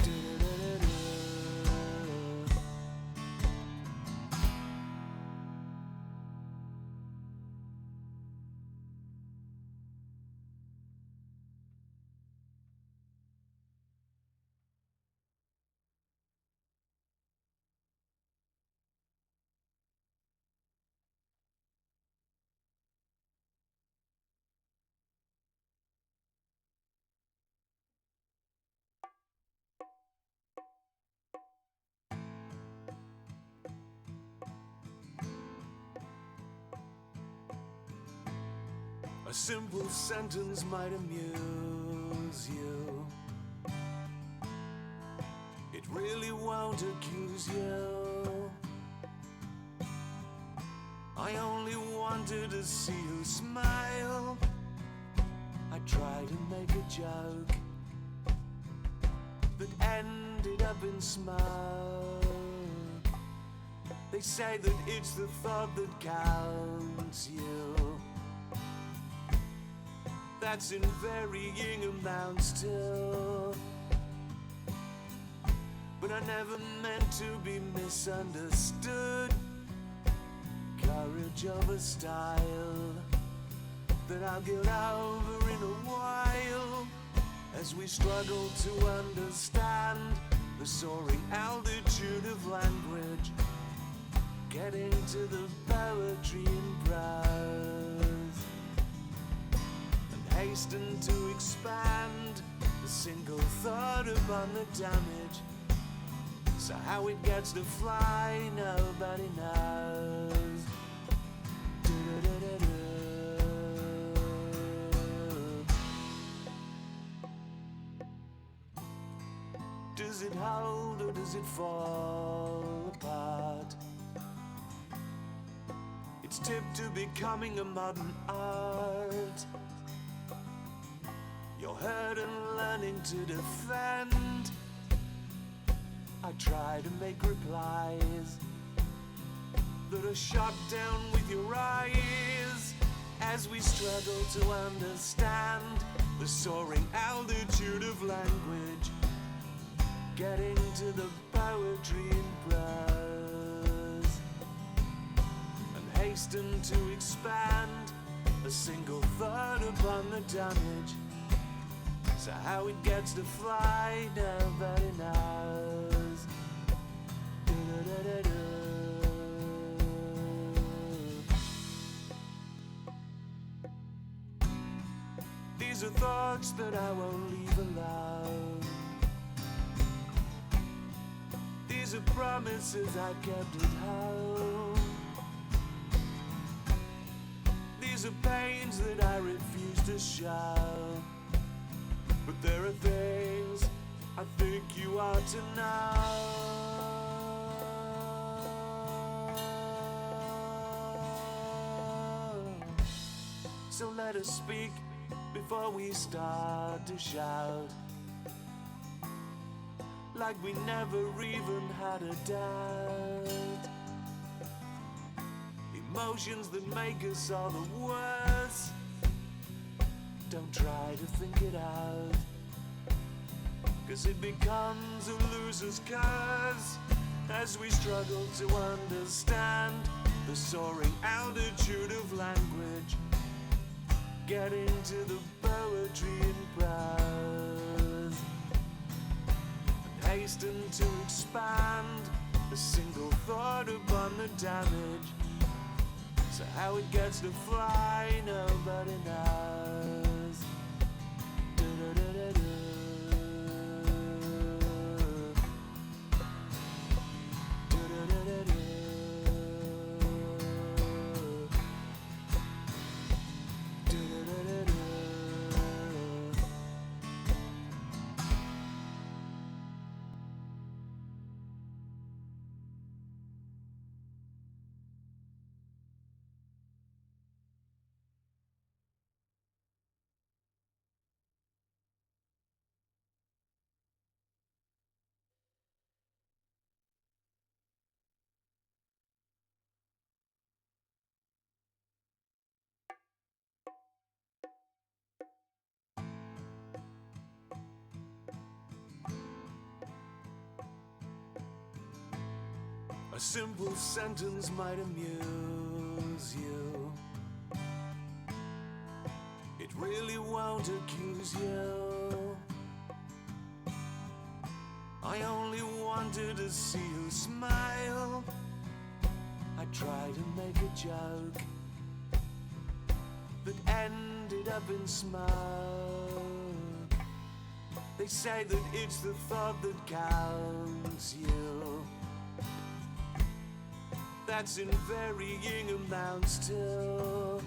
Du-du-du-du-du. A simple sentence might amuse you. It really won't accuse you. I only wanted to see you smile. I tried to make a joke that ended up in smoke. They say that it's the thought that counts you. That's in varying amounts too. But I never meant to be misunderstood. Courage of a style that I'll get over in a while, as we struggle to understand the soaring altitude of language, getting to the poetry in prose, and hasten to expand a single thought upon the damage. So how it gets to fly, nobody knows. Du-du-du-du-du. Does it hold or does it fall apart? It's tipped to becoming a modern art. You're hurt and learning to defend. I try to make replies that are shot down with your eyes, as we struggle to understand the soaring altitude of language, getting to the poetry in prose, and hasten to expand a single thought upon the damage. So how it gets to fly, nobody knows. Du-du-du-du-du. These are thoughts that I won't leave alone. These are promises I kept at home. These are pains that I refuse to show. But there are things I think you ought to know. So let us speak before we start to shout, like we never even had a doubt. Emotions that make us all the worse. Don't try to think it out, 'cause it becomes a loser's curse as we struggle to understand the soaring altitude of language, getting to the poetry in prose, and hasten to expand a single thought upon the damage. So how it gets to fly, nobody knows. Du-du-du-du-du. Du-du-du-du-du. A simple sentence might amuse you. It really won't accuse you. I only wanted to see you smile. I tried to make a joke that ended up in smoke. They say that it's the thought that counts you. That's in varying amounts too.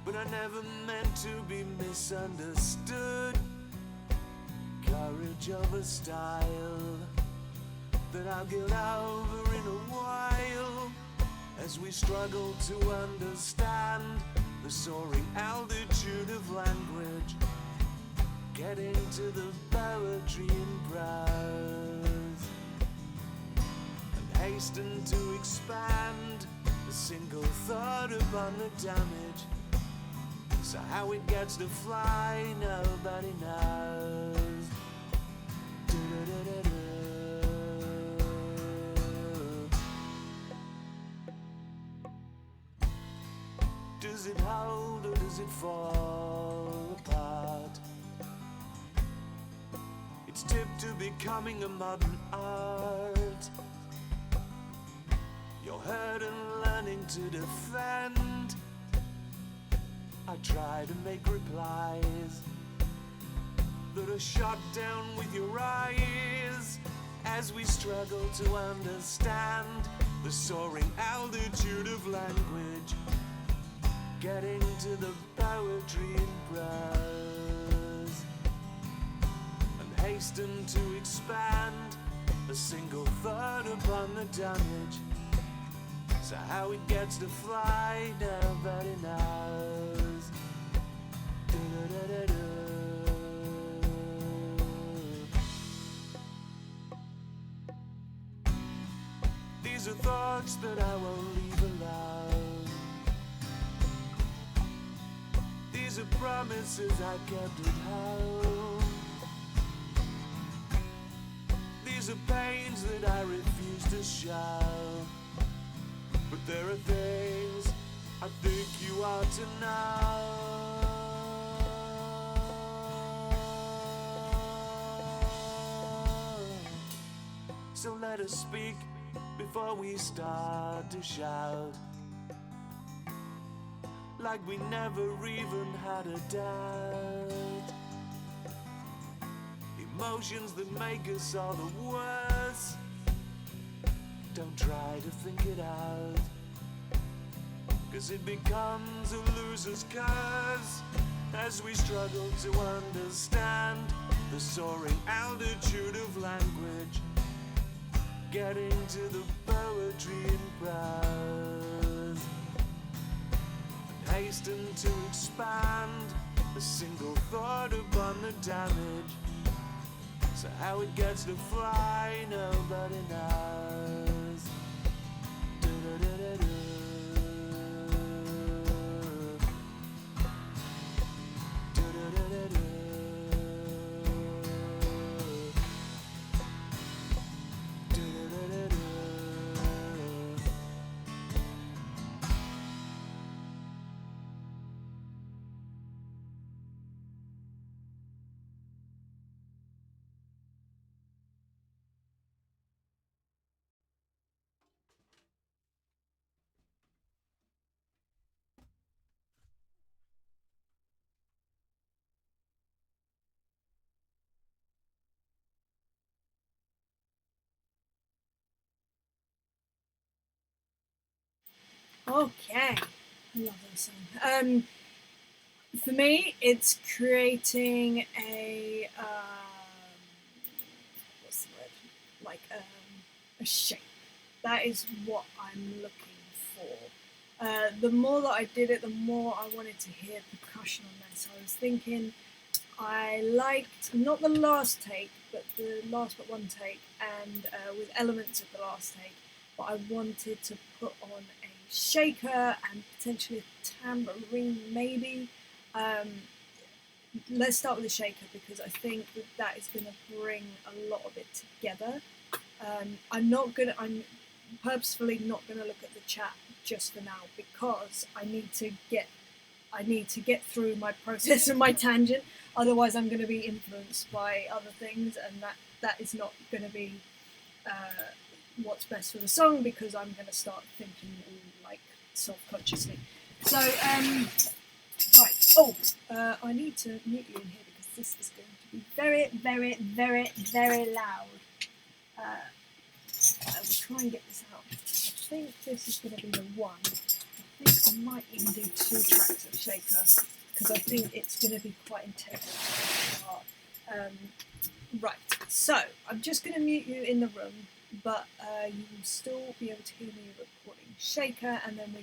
But I never meant to be misunderstood. Courage over style that I'll get over in a while, as we struggle to understand the soaring altitude of language, getting to the poetry in prose, and hasten to expand a single thought upon the damage. So how it gets to fly, nobody knows. Does it hold or does it fall apart? It's tipped to becoming a modern art. You're hurt and learning to defend. I try to make replies that are shot down with your eyes, as we struggle to understand the soaring altitude of language, getting to the poetry in prose, and hasten to expand a single thought upon the damage. So how it gets to fly, nobody knows. These are thoughts that I won't leave alone. These are promises I kept at home. These are pains that I refuse to show. But there are things I think you ought to know. So let us speak before we start to shout, like we never even had a doubt. Emotions that make us all the worse. Don't try to think it out, 'cause it becomes a loser's curse, as we struggle to understand the soaring altitude of language, getting to the poetry in prose, and hasten to expand a single thought upon the damage. So how it gets to fly, nobody knows. Okay, I love that song. For me, it's creating a what's the word? Like a shape. That is what I'm looking for. The more that I did it, the more I wanted to hear percussion on there. So I was thinking, I liked not the last take, but the last but one take, and with elements of the last take. But I wanted to put on a shaker and potentially a tambourine, maybe. Let's start with the shaker, because I think that is going to bring a lot of it together. I'm purposefully not gonna look at the chat just for now because I need to get through my process and my tangent. Otherwise, I'm going to be influenced by other things, and that is not going to be what's best for the song because I'm going to start thinking like self-consciously. So, right. Oh, I need to mute you in here because this is going to be very, very, very, very loud. I will try and get this out. I think this is going to be the one. I think I might even do 2 tracks of Shaker because I think it's going to be quite integral to the part. Right, so I'm just going to mute you in the room, but you will still be able to hear me recording Shaker, and then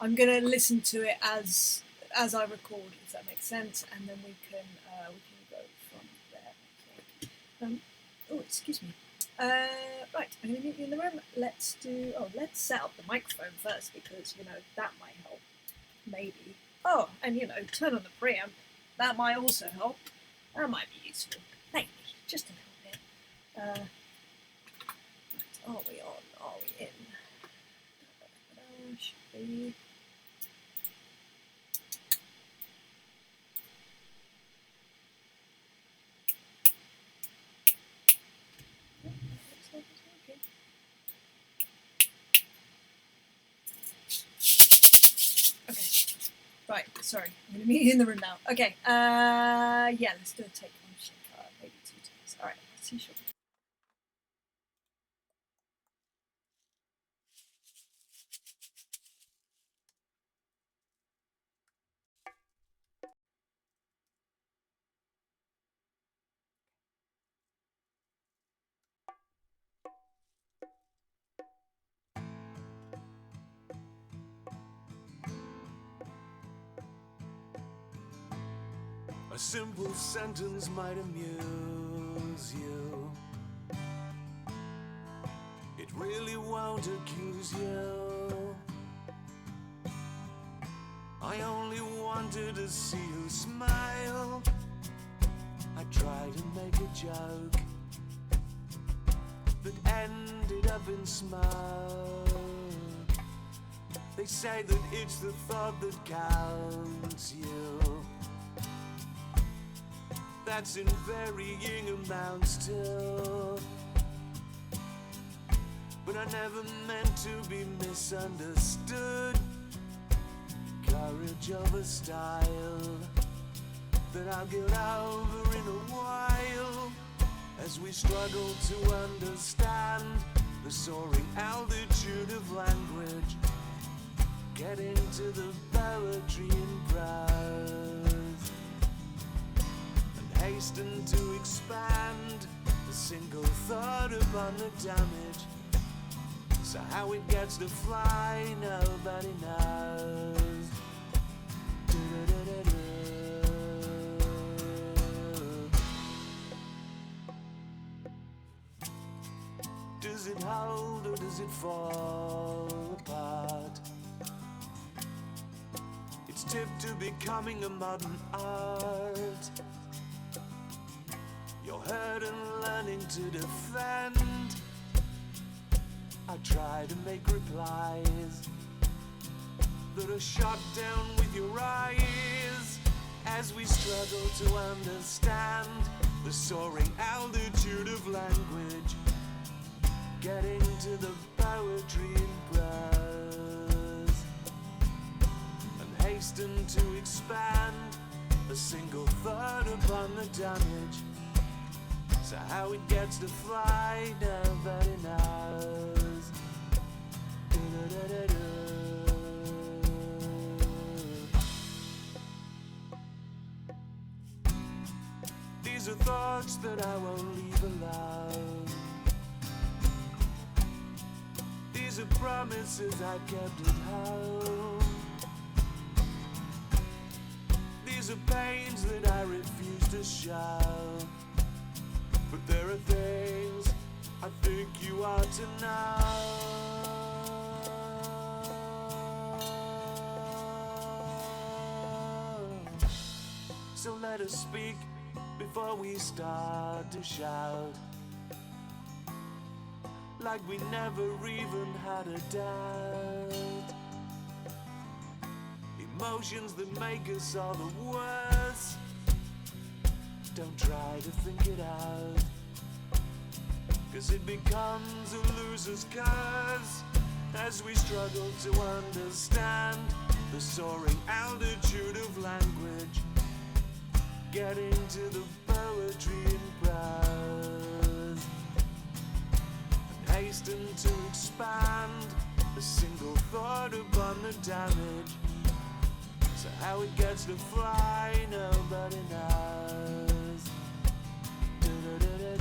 I'm going to listen to it as I record, if that makes sense, and then we can go from there. Oh, excuse me. Right, I'm going to meet you in the room. Let's set up the microphone first because, that might help. Maybe. Oh, and, turn on the preamp. That might also help. That might be useful. Maybe. Just a little bit. Right, are we on? Are we in? Should be. Right, sorry, I'm going to meet you in the room now. Okay, yeah, let's do a take on Shaker, maybe 2 takes. Alright, let's see Shaker. A simple sentence might amuse you. It really won't accuse you. I only wanted to see you smile. I tried to make a joke that ended up in smoke. They say that it's the thought that counts you. That's in varying amounts too. But I never meant to be misunderstood. Courage over style that I'll get over in a while, as we struggle to understand the soaring altitude of language, getting to the poetry in prose, hasten to expand a single thought upon the damage. So how it gets to fly, nobody knows. Does it hold or does it fall apart? It's tipped to becoming a modern art. You're hurt and learning to defend. I try to make replies that are shot down with your eyes, as we struggle to understand the soaring altitude of language, getting to the poetry in prose, and hasten to expand a single thought upon the damage. So how it gets to fly, nobody knows. These are thoughts that I won't leave alone. These are promises I kept at home. These are pains that I refuse to show. But there are things I think you ought to know. So let us speak before we start to shout. like we never even had a doubt. Emotions that make us all the worst. Don't try to think it out, 'cause it becomes a loser's curse as we struggle to understand the soaring altitude of language, getting to the poetry in prose, and hasten to expand a single thought upon the damage. So how it gets to fly, nobody knows. Du-du-du-du-du.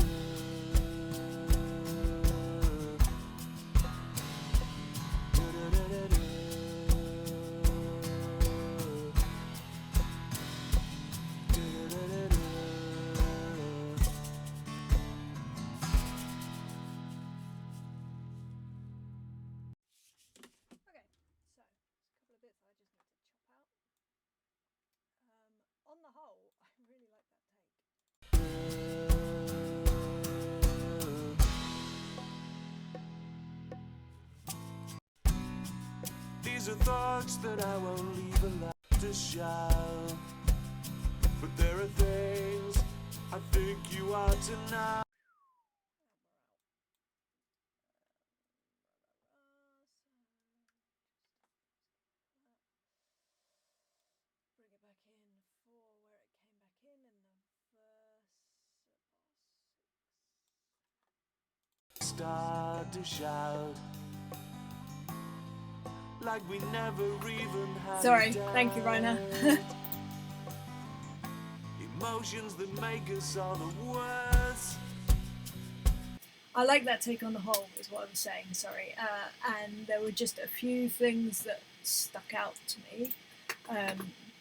Du-du-du-du-du. Du-du-du-du-du. Okay, so there's a couple of bits I just need to chop out. On the whole, I really like that take. These are thoughts that I won't leave allowed to shout, but there are things I think you ought to know. Bring it back in for where it came back in the verse bar 6. Start to shout like we never even had. Sorry, thank you, Rainer. Emotions that make us all the worst. I like that take on the whole, is what I was saying, sorry. And there were just a few things that stuck out to me.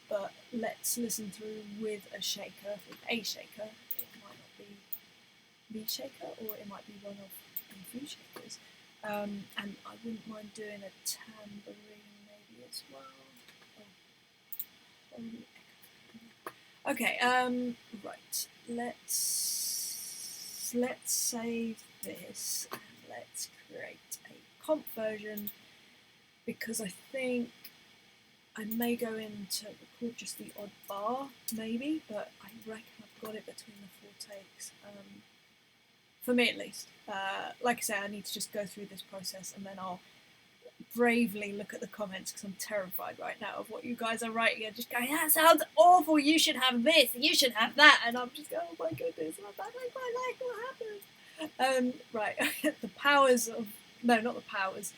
But let's listen through with a shaker. With a shaker. It might not be the shaker, or it might be one of a few shakers. And I wouldn't mind doing a tambourine maybe as well. Okay, right. Let's save this and let's create a comp version, because I think I may go in to record just the odd bar, maybe, but I reckon I've got it between the 4 takes, for me at least. Like I say, I need to just go through this process and then I'll bravely look at the comments, because I'm terrified right now of what you guys are writing and just going, that sounds awful, you should have this, you should have that, and I'm just going, oh my goodness, what happened? Right, the powers of, no, not the powers,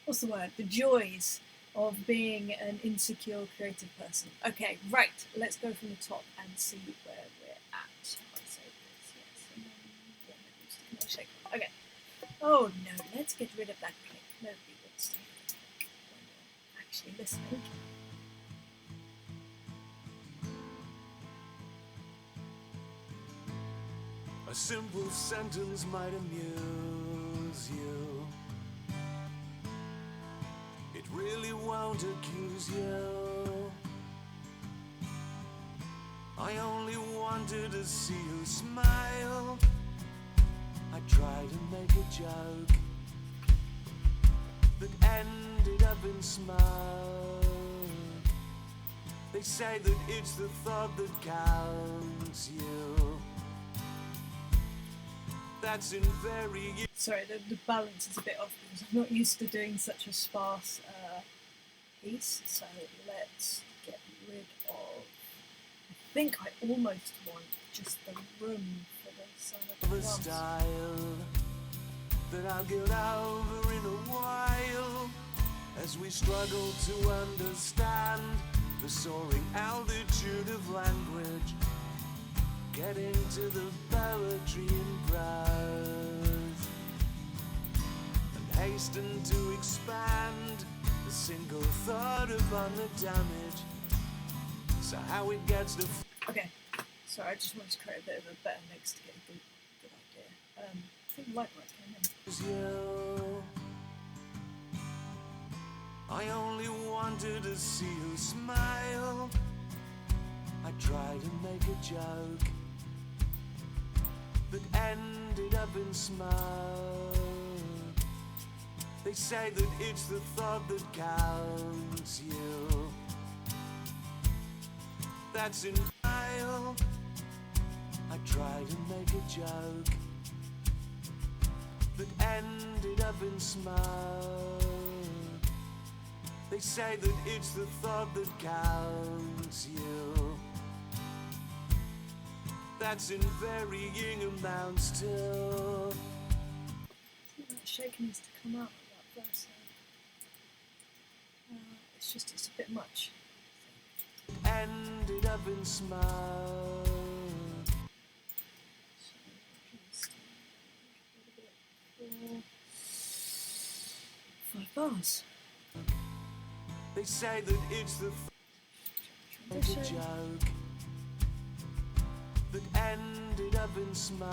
what's the word, the joys of being an insecure creative person. Okay, right, let's go from the top and see where we're at. If I save this, yes, and then, yeah, maybe just another shake. Okay. Oh no, let's get rid of that click. Nobody wants to hear the click when you're actually listening. A simple sentence might amuse you. It really won't accuse you. I only wanted to see you smile. I tried to make a joke that ended up in smoke. They say that it's the thought that counts you. That's in very... Sorry, the balance is a bit off because I'm not used to doing such a sparse piece, so let's get rid of... I think I almost want just the room for the sound of the drums. style that I'll get over in a while, as we struggle to understand the soaring altitude of language, getting to the poetry in prose, and hasten to expand a single thought upon the damage. So how it gets to... Okay, sorry, I just wanted to create a bit of a better mix to get a good idea. I think the light came in. You. I only wanted to see you smile. I tried to make a joke that ended up in smoke. They say that it's the thought that counts you. That's in denial. I tried to make a joke that ended up in smoke. They say that it's the thought that counts you. That's in varying amounts too. That shaking needs to come out of that verse. It's a bit much. Ended up in smoke. So, 5 bars. They say that it's the joke that ended up in smoke.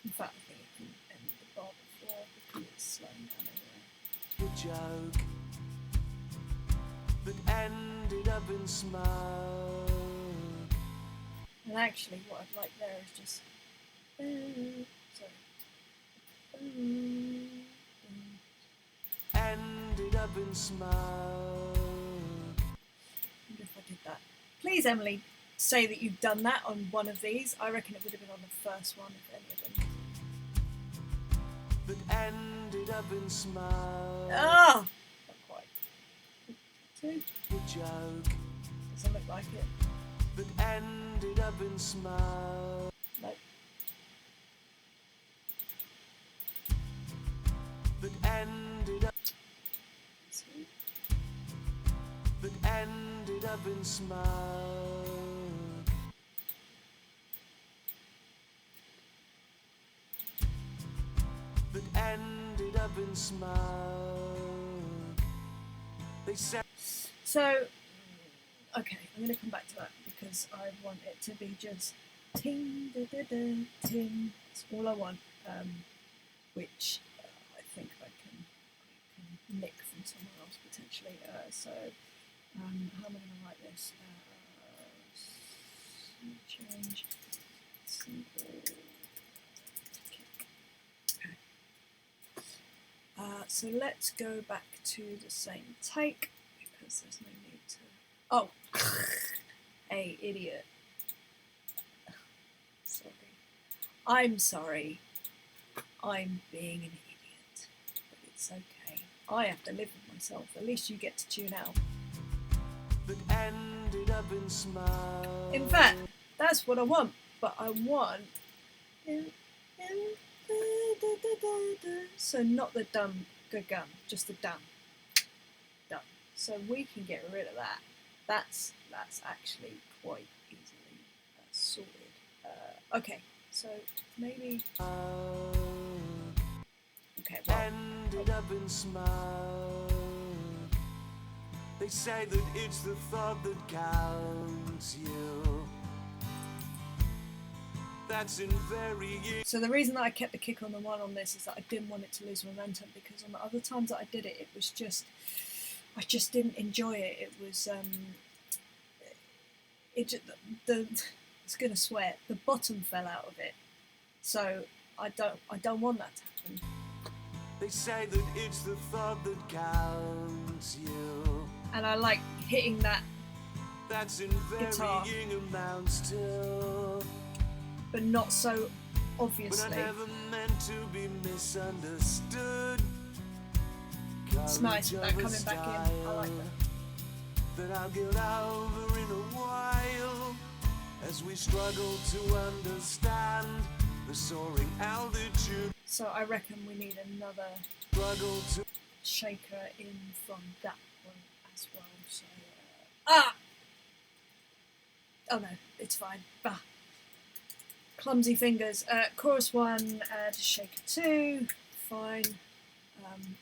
In fact, I think it can end the bar before because it's slowing down anyway. The joke that ended up in smoke. And actually, what I'd like there is just. Ended up in smoke. I wonder if I did that. Please, Emily, say that you've done that on one of these. I reckon it would have been on the first one, if any of them. That ended up in smoke. Ah! Not quite. 2. The joke Doesn't look like it. that ended up in smoke. Nope. That ended up. 2. That ended up in smoke. That ended up in smoke. They said. So, okay, I'm going to come back to that because I want it to be just ting, da, da, da, ting. That's all I want, which I think I can nick from somewhere else potentially. So, how am I going to write this? Change simple kick. Okay. So let's go back to the same take because there's no need to. Oh, hey, idiot. Sorry. I'm sorry. I'm being an idiot. But it's okay. I have to live with myself. At least you get to tune out. That ended up in smoke. In fact, that's what I want. But I want. So not the dum gum, just the dum. Dum. So we can get rid of that. That's actually quite easily sorted. Okay, so maybe. Okay, well. Ended up in smoke. They say that it's the thought that counts you. That's in varying. So the reason that I kept the kick on the one on this is that I didn't want it to lose momentum because on the other times that I did it, it was just. I just didn't enjoy it. It was it's gonna swear the bottom fell out of it, so I don't want that to happen. They say that it's the thought that counts you. And I like hitting that That's in guitar, varying amounts too. but not so But obviously. I never meant to be misunderstood. It's nice with that coming back in. I like that. That I'll get over in a while as we struggle to understand the soaring altitude. So I reckon we need another Struggle to shaker in from that one as well. So oh no, it's fine. Bah. Clumsy fingers. Chorus 1, add shaker 2. Fine.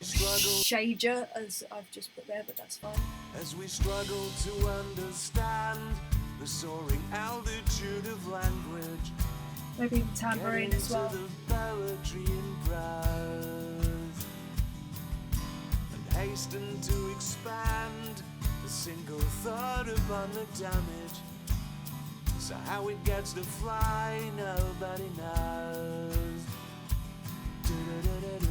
Shager, as I've just put there, but that's fine. as we struggle to understand the soaring altitude of language. Maybe the tambourine as well. The poetry in prose and hasten to expand a single thought upon the damage. So how it gets to fly, nobody knows. Du-du-du-du-du.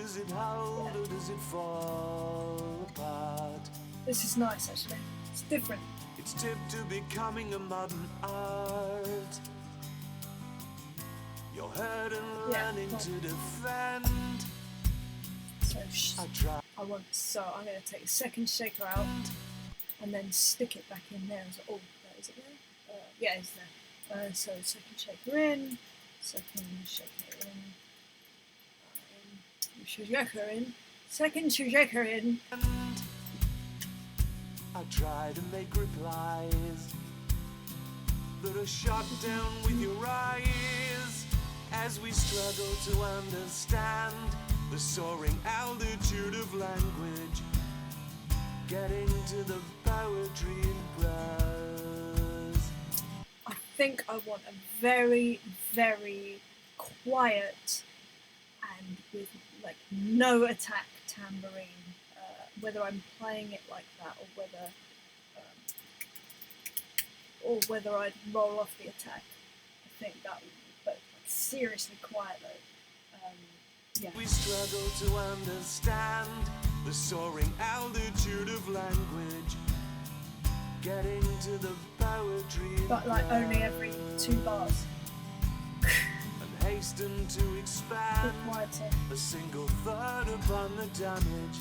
does it hold or does it fall apart? This is nice actually. It's different. It's tipped to becoming a modern art. You're hurt and learning to defend. So I'm going to take a second shaker out and then stick it back in there. Oh, is it there? Yeah, it's there. So second shaker in, second shaker in, second shaker in. I try to make replies that are shot down with your eyes as we struggle to understand the soaring altitude of language, getting to the poetry in prose. I think I want a very, very quiet and with like no attack tambourine. Whether I'm playing it like that or whether I'd roll off the attack. I think that would be but seriously quiet though. Yeah. We struggle to understand the soaring altitude of language, getting to the poetry. But like only every 2 bars. And hasten to expand a single thought upon the damage.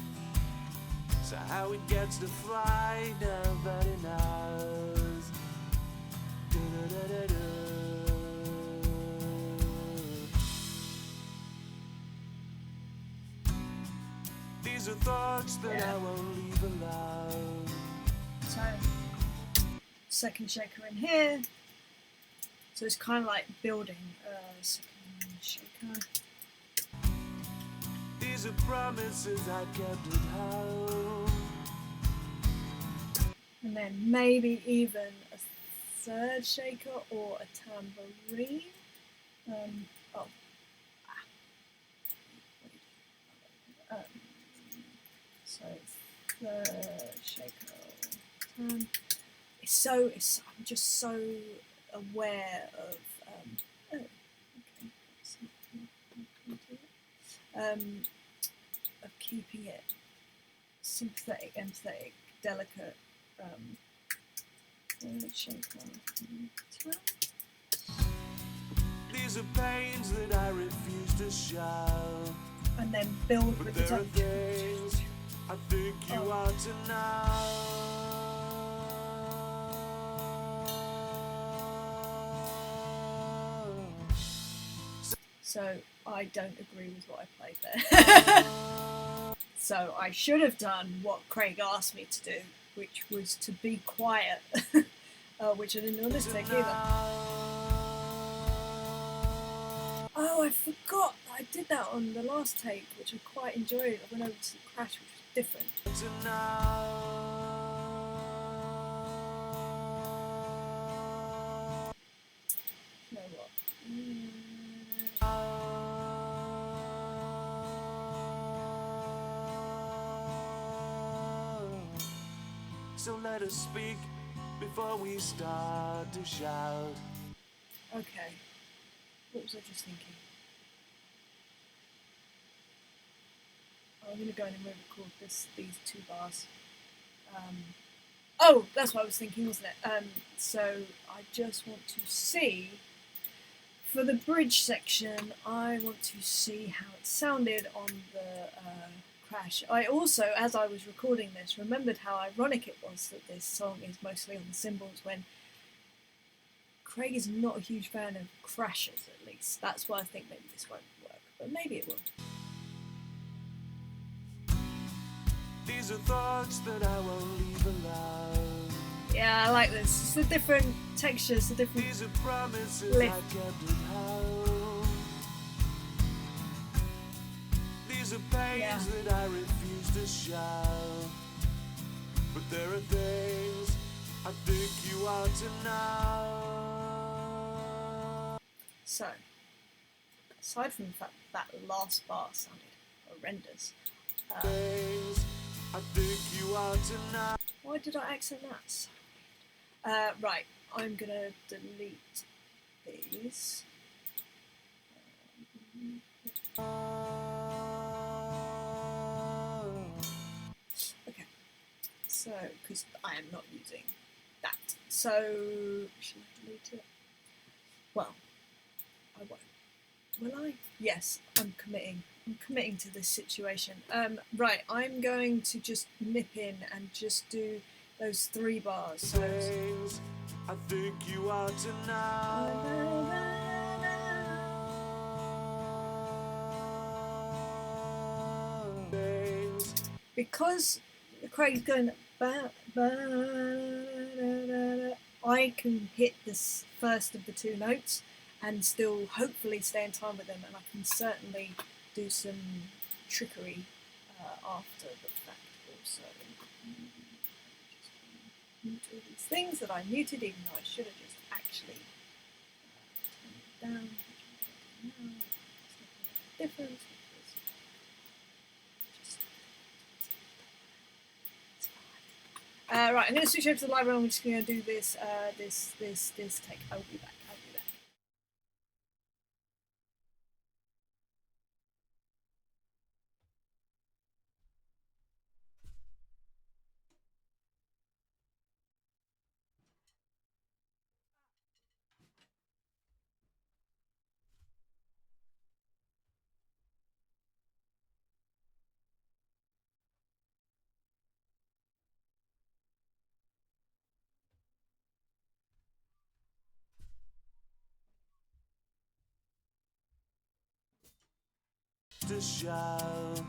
So how it gets to fly, nobody knows. These are thoughts that I won't leave alone. So, second shaker in here. So it's kind of like building a second shaker. These are promises I kept at home. And then maybe even a third shaker or a tambourine. So third shaker. I'm just so aware of. Of keeping it sympathetic, empathetic, delicate. These are pains that I refuse to show. And then build with the there are things I think you ought to know. So I don't agree with what I played there. So I should have done what Craig asked me to do, which was to be quiet, which I didn't do on this take either. Oh, I forgot I did that on the last take, which I quite enjoyed. I went over to the crash, which was different. You know what? So let us speak before we start to shout. Okay. What was I just thinking? I'm going to go in and re-record these 2 bars. Oh, that's what I was thinking, wasn't it? So I just want to see, for the bridge section, I want to see how it sounded on the crash. I also, as I was recording this, remembered how ironic it was that this song is mostly on the cymbals when Craig is not a huge fan of crashes, at least. That's why I think maybe this won't work, but maybe it will. These are thoughts that I won't leave alone. Yeah, I like this. It's a different texture, it's a different These are promises lift. I kept at home. These are pains that I refuse to show. But there are things I think you ought to know. So, aside from the fact that last bar sounded horrendous, Things I think you ought to know. why did I accent that? So right, I'm gonna delete these. So, because I am not using that. So, should I delete it? Well, I won't. Will I? Yes, I'm committing. I'm committing to this situation. Right, I'm going to just nip in and just do those 3 bars. So, I think you ought to know. Because Craig's going, I can hit this first of the 2 notes and still hopefully stay in time with them, and I can certainly do some trickery after the fact also. Just mute all these things that I muted, even though I should have just actually turned it down. Which I'm going to do now. It's not going to make a difference. Right, I'm going to switch over to the library and I'm just going to do this, this take. I'll be back. To shout,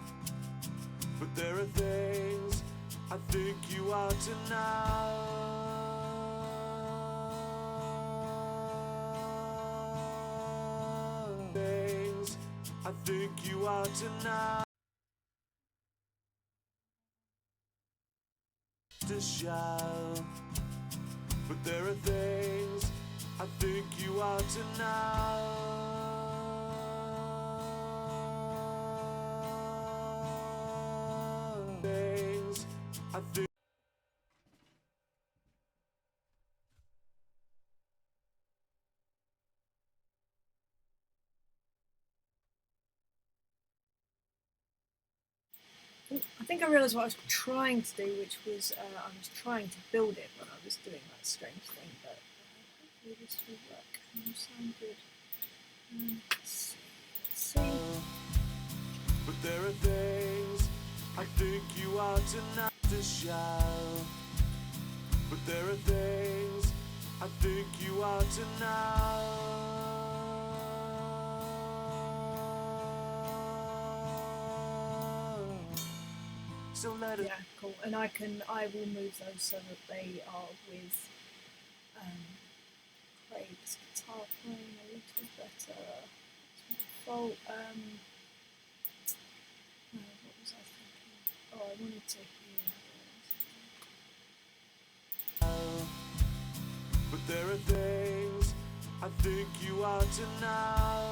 but there are things I think you ought to know. Things I think you ought to know. To shout, but there are things I think you ought to know. I think I think I realised what I was trying to do, which was I was trying to build it when I was doing that strange thing, but hopefully this will work and sound good. Let's see. But there are things I think you ought to not to shout. But there are things I think you ought to know. So let it. Yeah, cool. And I will move those so that they are with Craig's guitar playing a little better. That's my fault. What was I thinking? Oh, I wanted to hear. But there are things I think you ought to know.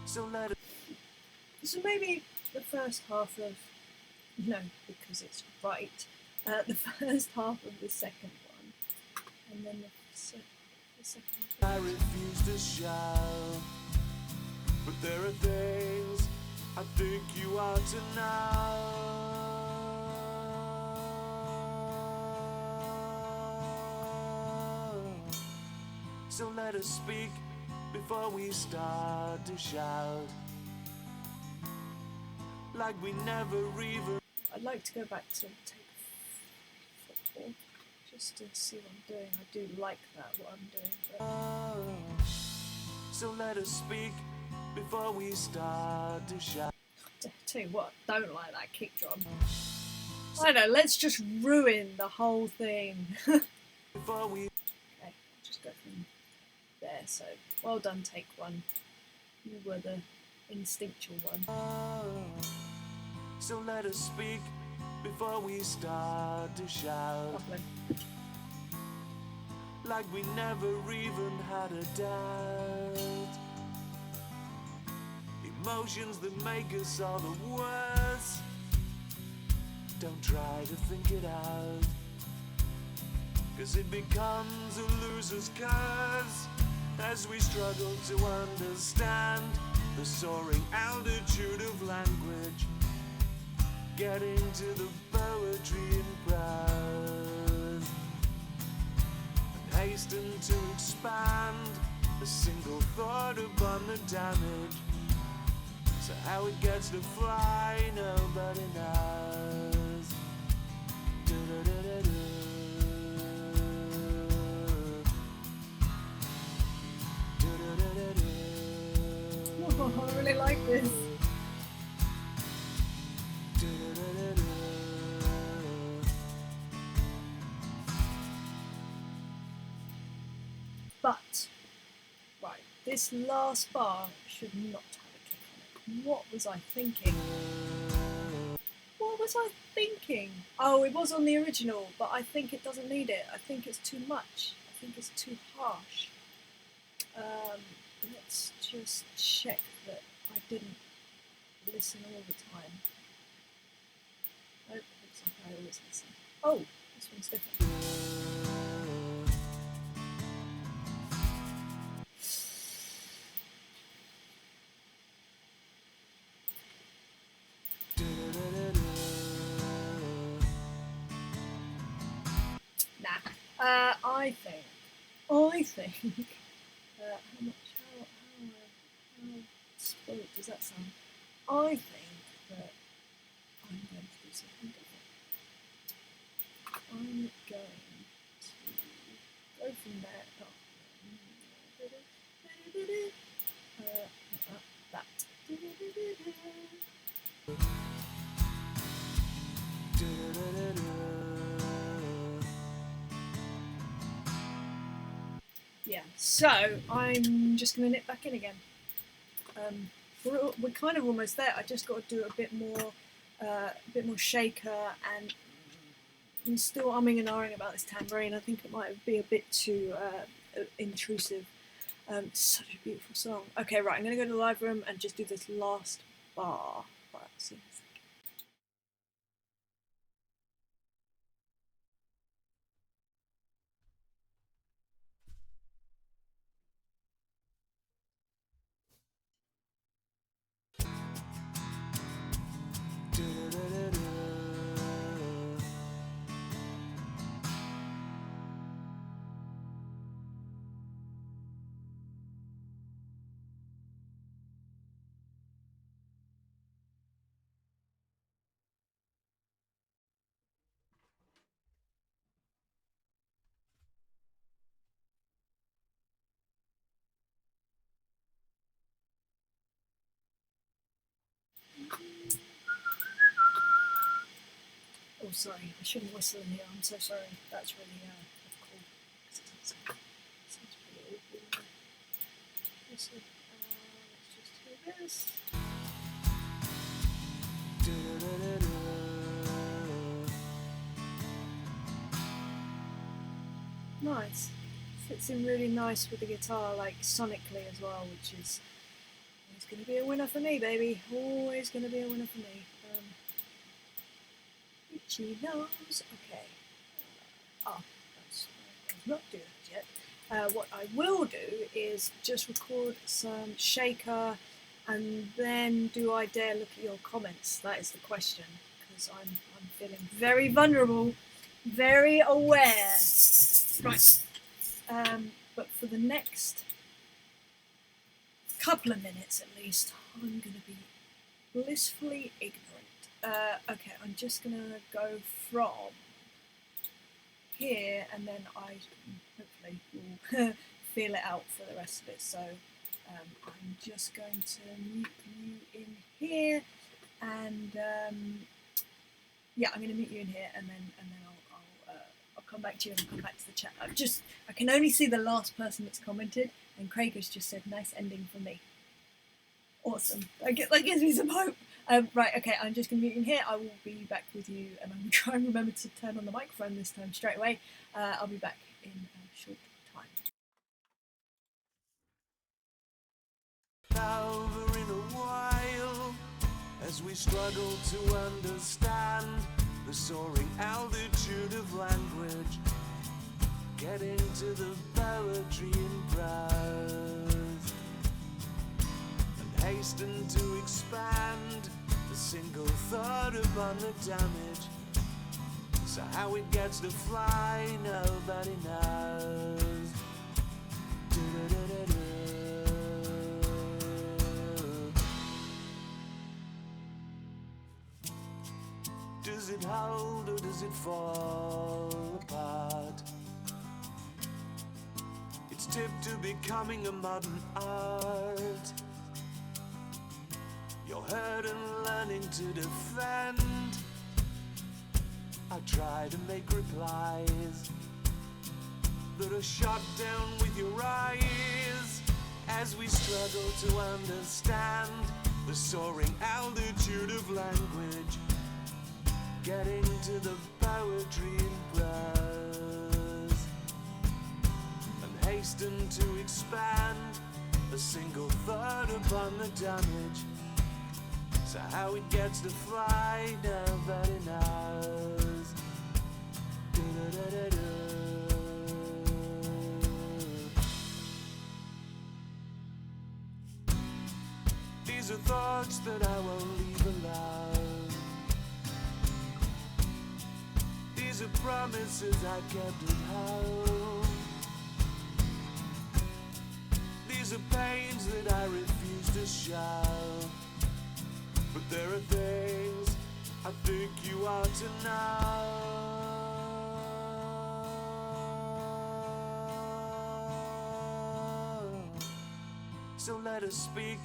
So let it. So maybe the first half of, no, because it's right, the first half of the second one, and then the second I refuse to shout, but there are things I think you ought to know. So let us speak before we start to shout, like we never even. I'd like to go back to take football, just to see what I'm doing. I do like that, what I'm doing. But... So let us speak before we start to shout. Tell you what, don't like that kick drum. I know, let's just ruin the whole thing. Before we. Okay, I'll just go from there. So, well done, take 1. You were the instinctual one. So let us speak before we start to shout, Lovely. like we never even had a doubt. Emotions that make us all the worst. Don't try to think it out, 'cause it becomes a loser's curse as we struggle to understand the soaring altitude of language, getting to the poetry in prose, and hasten to expand a single thought upon the damage. So how it gets to fly, nobody knows. Du-du-du-du-du. Du-du-du-du-du. Oh, I really like this. Du-du-du-du-du. But, right, this last bar should not have a kick on it. What was I thinking? What was I thinking? Oh, it was on the original, but I think it doesn't need it. I think it's too much. I think it's too harsh. Let's just check that I didn't listen all the time. Oh, it looks like I always listen. Oh, this one's different. I think, how spoiled does that sound? I think that I'm going to do something different. I'm going to go from there. That. Yeah, so I'm just going to nip back in again. We're kind of almost there. I just got to do a bit more shaker, and I'm still umming and ahhing about this tambourine. I think it might be a bit too intrusive. It's such a beautiful song. Okay, right, I'm going to go to the live room and just do this last bar. Right, see you in a second. Oh, sorry, I shouldn't whistle in here. I'm so sorry. That's really cool. Sounds pretty awful. Let's just do this. Nice. Fits in really nice with the guitar, like sonically as well, which is always going to be a winner for me, baby. Always going to be a winner for me. Itchy nose. Okay. Let's not do that yet. What I will do is just record some shaker, and then do I dare look at your comments? That is the question, because I'm feeling very vulnerable, very aware. Right. But for the next couple of minutes at least, I'm going to be blissfully ignorant. Okay, I'm just going to go from here, and then I hopefully will feel it out for the rest of it. So I'm just going to mute you in here, and yeah, I'm going to mute you in here, and then I'll come back to you, and I'll come back to the chat. I can only see the last person that's commented, and Craig has just said nice ending for me. Awesome. That gives me some hope. Right, okay, I'm just going to mute in here. I will be back with you, and I'm going to try and remember to turn on the microphone this time straight away. I'll be back in a short time. Over in a while, as we struggle to understand the soaring altitude of language, getting to the poetry in prose, and hasten to expand a single thought upon the damage. So how it gets to fly, nobody knows. Do-do-do-do-do. Does it hold or does it fall apart? It's tipped to becoming a modern art. You're hurt and learning to defend. I try to make replies that are shot down with your eyes as we struggle to understand the soaring altitude of language, getting to the poetry in prose, and hasten to expand a single thought upon the damage. So how it gets to fly, nobody knows. Do-do-do-do-do. These are thoughts that I won't leave alone. These are promises I kept at home. These are pains that I refuse to show. But there are things I think you ought to know. So let us speak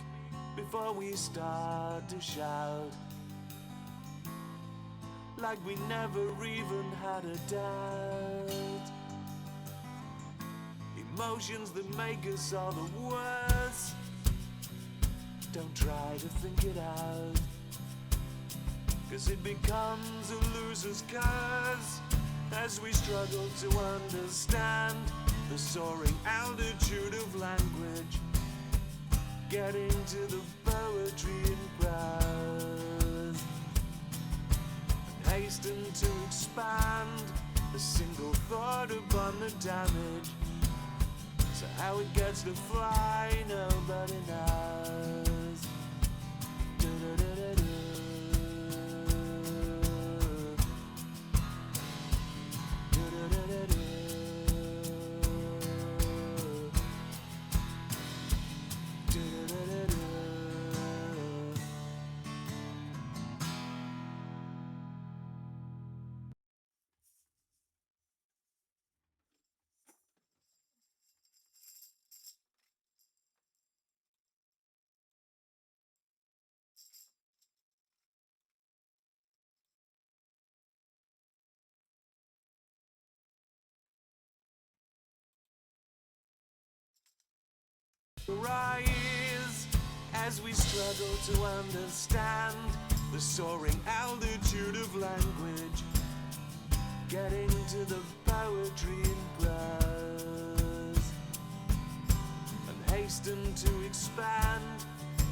before we start to shout, like we never even had a doubt. Emotions that make us all the worse. Don't try to think it out, 'cause it becomes a loser's curse as we struggle to understand the soaring altitude of language, getting to the poetry in prose, and hasten to expand a single thought upon the damage. So how it gets to fly, nobody knows. Do-do-do-do-do. Do-do-do-do-do. Do-do-do-do-do. Rise as we struggle to understand the soaring altitude of language, getting to the poetry in prose, and hasten to expand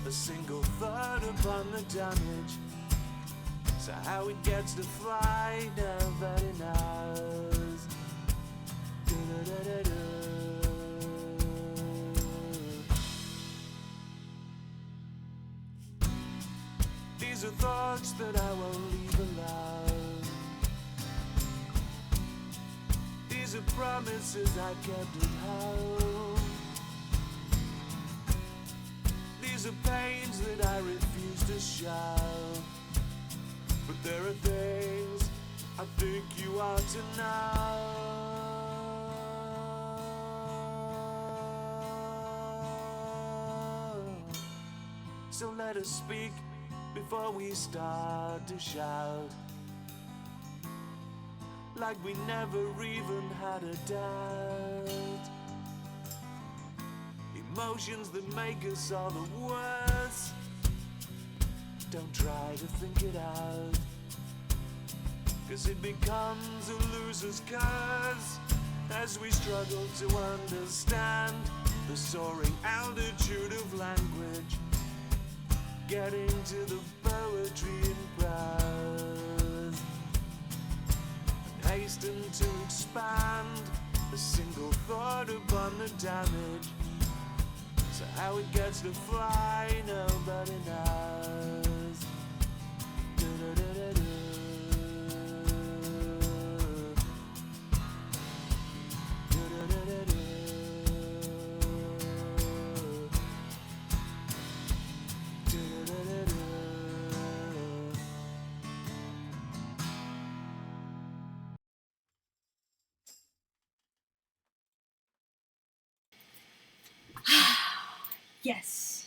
a single thought upon the damage. So how it gets to fly, nobody knows. Do-do-do-do-do. These are thoughts that I won't leave alone. These are promises I kept at home. These are pains that I refuse to show. But there are things I think you ought to know. So let us speak before we start to shout, like we never even had a doubt. Emotions that make us all the worse. Don't try to think it out, 'cause it becomes a loser's curse as we struggle to understand the soaring altitude of language, getting to the poetry in prose, and hasten to expand a single thought upon the damage. So how it gets to fly, nobody knows. Do-do-do-do-do. Do-do-do-do-do. Do-do-do-do-do. Yes.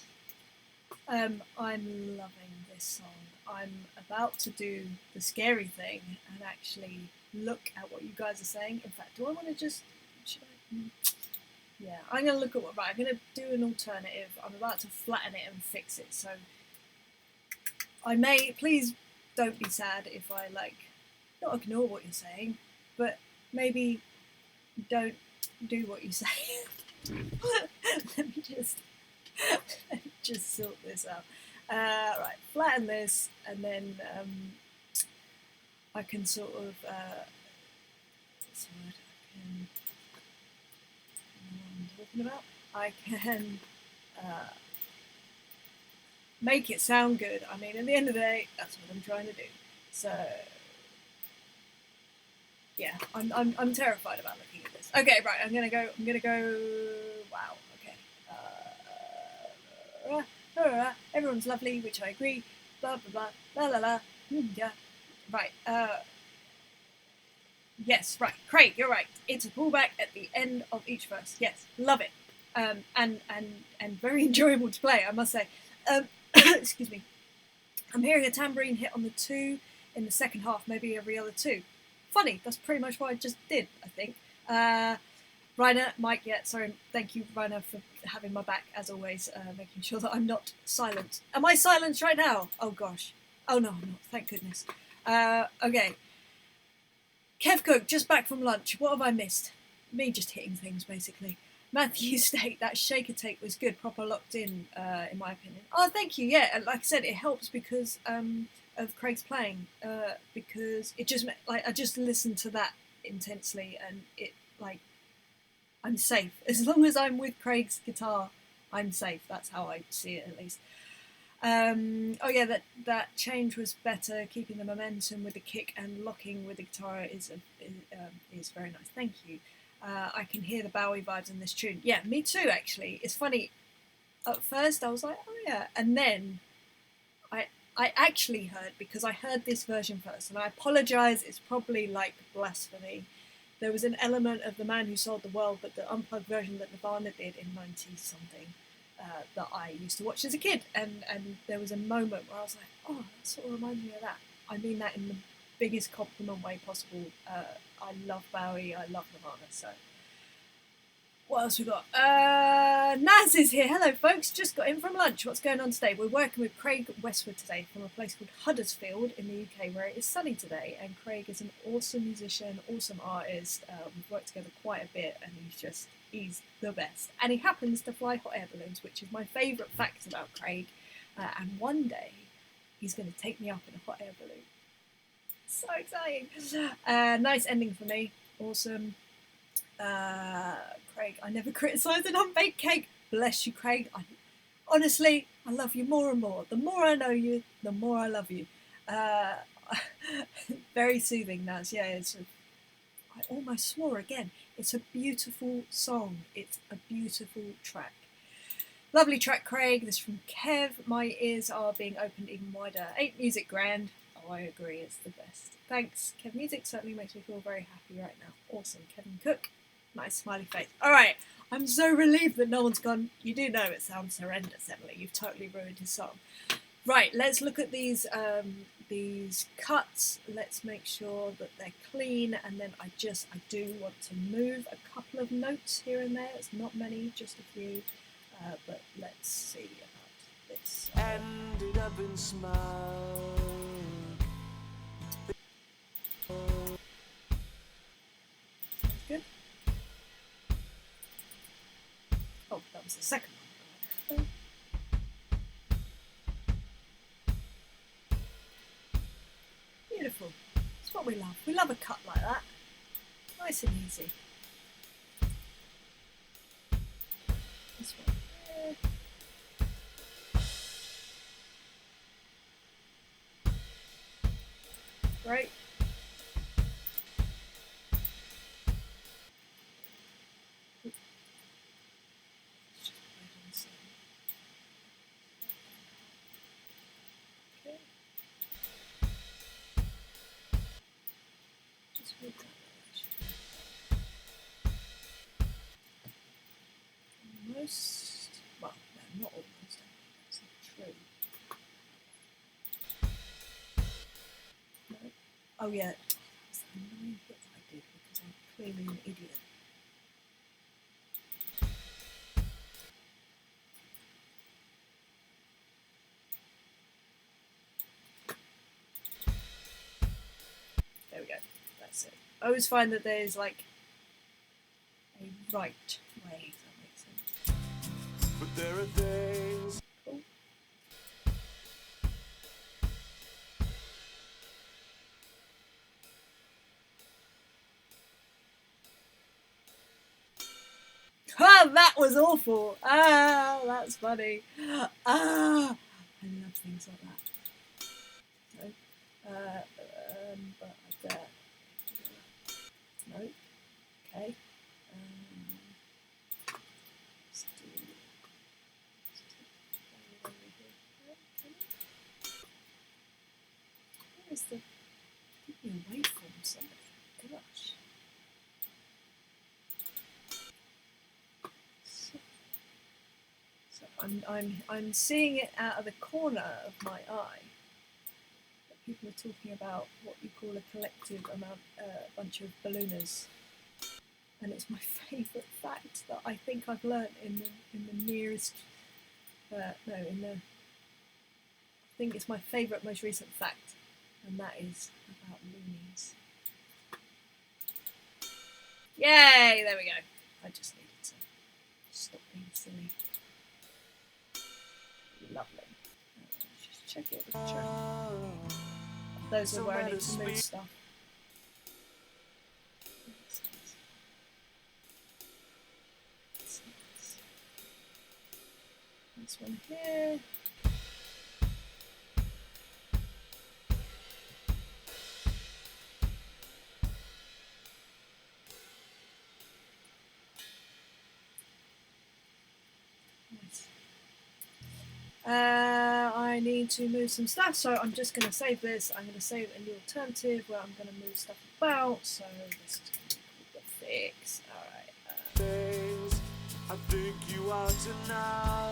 I'm loving this song. I'm about to do the scary thing and actually look at what you guys are saying. In fact, do I want to just... Should I? Yeah, I'm going to look at what... Right, I'm going to do an alternative. I'm about to flatten it and fix it, so... I may... Please don't be sad if I, like, not ignore what you're saying, but maybe don't do what you say. Let me just sort this out. Right, flatten this, and then I can sort of what's the word? I can make it sound good. I mean, at the end of the day, that's what I'm trying to do. So yeah, I'm terrified about looking at this. Okay, right, I'm gonna go. Wow. Okay. Everyone's lovely, which I agree. Blah blah blah. La la la. Yeah. Right. Yes. Right. Craig, you're right. It's a pullback at the end of each verse. Yes. Love it. And very enjoyable to play, I must say. Excuse me. I'm hearing a tambourine hit on the 2 in the second half, maybe every other 2. Funny. That's pretty much what I just did, I think. Rainer, Mike, yeah, sorry, thank you, Rainer, for having my back, as always, making sure that I'm not silent. Am I silenced right now? Oh, gosh. Oh, no, I'm not, thank goodness. Okay. Kev Cook, just back from lunch. What have I missed? Me just hitting things, basically. Matthew State, that shaker take was good, proper locked in my opinion. Oh, thank you, yeah, like I said, it helps because of Craig's playing, because it just, like, I just listened to that intensely, and it, like, I'm safe. As long as I'm with Craig's guitar, I'm safe. That's how I see it, at least. Oh yeah, that change was better. Keeping the momentum with the kick and locking with the guitar is very nice. Thank you. I can hear the Bowie vibes in this tune. Yeah, me too, actually. It's funny. At first, I was like, oh yeah, and then I actually heard, because I heard this version first, and I apologise. It's probably like blasphemy. There was an element of The Man Who Sold the World, but the unplugged version that Nirvana did in 90-something that I used to watch as a kid. And there was a moment where I was like, oh, that sort of reminds me of that. I mean that in the biggest compliment way possible. I love Bowie, I love Nirvana, so... What else we got? Naz is here. Hello, folks. Just got in from lunch. What's going on today? We're working with Craig Westwood today from a place called Huddersfield in the UK, where it is sunny today. And Craig is an awesome musician, awesome artist. We've worked together quite a bit, and he's the best. And he happens to fly hot air balloons, which is my favourite fact about Craig. And one day, he's going to take me up in a hot air balloon. So exciting. Nice ending for me. Awesome. Craig, I never criticised an unbaked cake. Bless you, Craig. Honestly, I love you more and more. The more I know you, the more I love you. Very soothing, Naz. Yeah, I almost swore again. It's a beautiful song. It's a beautiful track. Lovely track, Craig. This is from Kev. My ears are being opened even wider. Ain't music grand? Oh, I agree. It's the best. Thanks, Kev. Music certainly makes me feel very happy right now. Awesome. Kevin Cook. Nice smiley face. All right, I'm so relieved that no one's gone, you do know it sounds horrendous, Emily. You've totally ruined his song. Right, let's look at these cuts. Let's make sure that they're clean, and then I do want to move a couple of notes here and there. It's not many, just a few, but let's see about this. Ended up in smoke. Good. Oh, that was the second one. Beautiful. It's what we love. We love a cut like that. Nice and easy. This one there. Right? Okay. Just move that direction. Almost. Well, no, not almost. That's not true. No. Oh yeah. That's the annoying bit I did because I'm clearly an idiot. There we go. That's it. I always find that there's like a right way, if that makes sense. But there are things. Cool. Ah, that was awful. Ah, that's funny. Ah, I love things like that. No. But I bet. No. Okay. Let's do. Where is the? Give me away from somebody. Gosh. So I'm seeing it out of the corner of my eye. That people are talking about what you call a collective bunch of ballooners, and it's my favourite fact that I think I've learnt in the nearest. I think it's my favourite, most recent fact, and that is about loonies. Yay! There we go. I just needed to stop being silly. Lovely. Just check it with the chat. Those are where I need to move stuff. This one here. I need to move some stuff, so I'm just going to save this. I'm going to save a new alternative where I'm going to move stuff about. So this is going to be called the fix. Alright. Things I think you ought to know.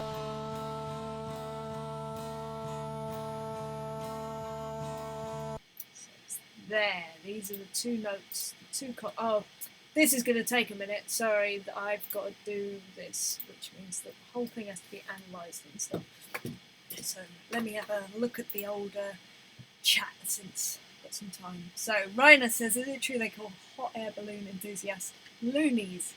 So it's there. These are the two notes. Oh, this is going to take a minute. Sorry, I've got to do this, which means that the whole thing has to be analysed and stuff. So let me have a look at the older chat since I've got some time. So Rainer says, is it true they call hot air balloon enthusiasts loonies?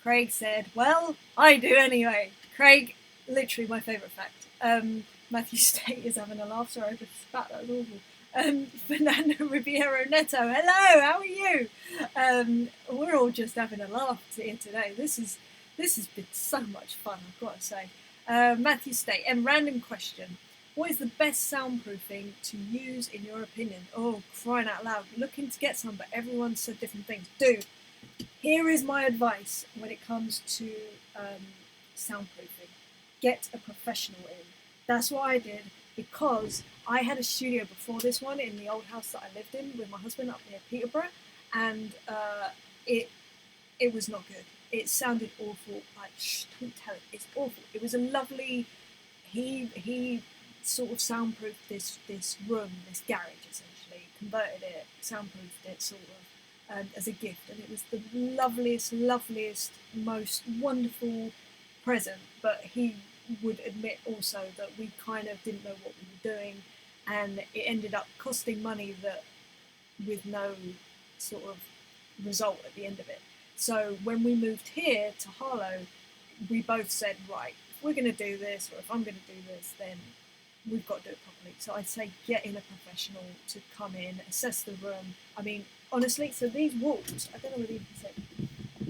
Craig said, well, I do anyway. Craig, literally my favourite fact. Matthew State is having a laugh. Sorry, I just spat, that was awful. Fernando Riviero Neto, hello, how are you? We're all just having a laugh here today. This has been so much fun, I've got to say. Matthew State, and random question. What is the best soundproofing to use in your opinion? Oh, crying out loud. Looking to get some, but everyone said different things. Dude, here is my advice when it comes to soundproofing. Get a professional in. That's what I did, because I had a studio before this one in the old house that I lived in with my husband up near Peterborough, and it was not good. It sounded awful. Like, don't tell it. It's awful. It was a lovely. He sort of soundproofed this room, this garage essentially, converted it, soundproofed it sort of as a gift, and it was the loveliest, most wonderful present. But he would admit also that we kind of didn't know what we were doing, and it ended up costing money that with no sort of result at the end of it. So when we moved here to Harlow, we both said, right, if we're going to do this, or if I'm going to do this, then we've got to do it properly. So I'd say get in a professional to come in, assess the room. I mean, honestly, so these walls, I don't know whether you can see,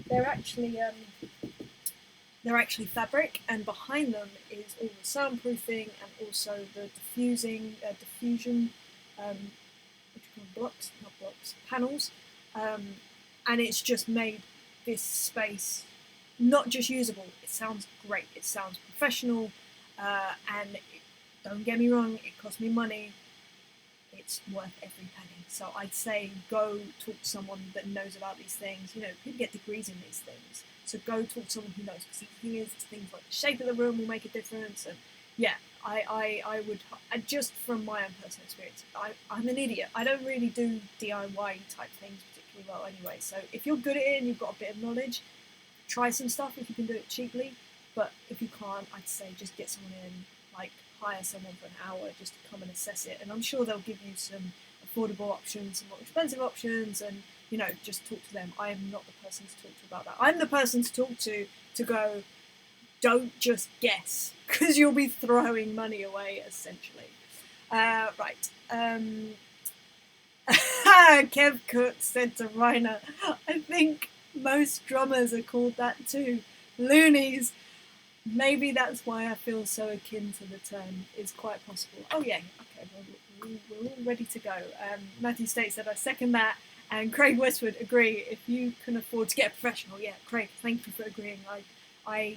they're actually fabric, and behind them is all the soundproofing and also the diffusion, what do you blocks, not blocks, panels, and it's just made this space not just usable. It sounds great. It sounds professional, and don't get me wrong, it cost me money. It's worth every penny. So I'd say go talk to someone that knows about these things. You know, people get degrees in these things. So go talk to someone who knows. Because the thing is, things like the shape of the room will make a difference. And yeah, I would, just from my own personal experience, I'm an idiot. I don't really do DIY type things particularly well anyway. So if you're good at it and you've got a bit of knowledge, try some stuff if you can do it cheaply. But if you can't, I'd say just get someone in, like hire someone for an hour just to come and assess it. And I'm sure they'll give you some affordable options, some more expensive options, and you know, just talk to them. I am not the person to talk to about that. I'm the person to talk to go, don't just guess, because you'll be throwing money away essentially. Right. Kev Cook said to Rainer, I think most drummers are called that too. Loonies. Maybe that's why I feel so akin to the term. It's quite possible. Oh yeah, okay, we're all ready to go. Matthew State said, I second that. And Craig Westwood, agree. If you can afford to get a professional, yeah, Craig, thank you for agreeing. We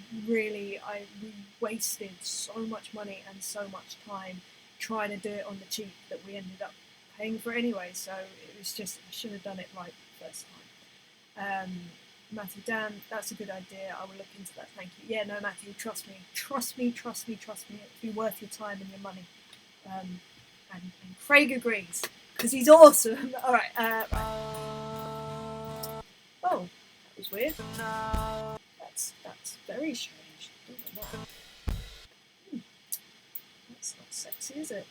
wasted so much money and so much time trying to do it on the cheap that we ended up paying for it anyway. So it was just, I should have done it right the first time. Matthew, Dan, that's a good idea. I will look into that. Thank you. Yeah, no, Matthew, trust me. Trust me. It'll be worth your time and your money. And Craig agrees because he's awesome. All right. Oh, that was weird. That's very strange. Don't know that. That's not sexy, is it?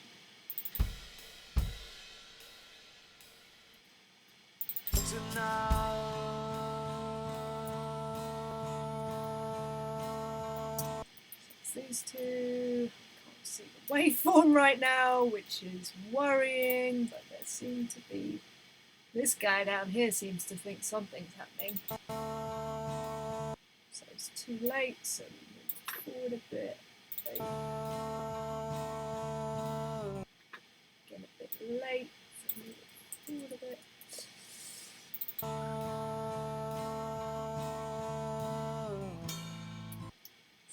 These two, can't see the waveform right now, which is worrying, but there seem to be, this guy down here seems to think something's happening. So it's too late, so we move forward a bit. Getting a bit late, so move forward a bit.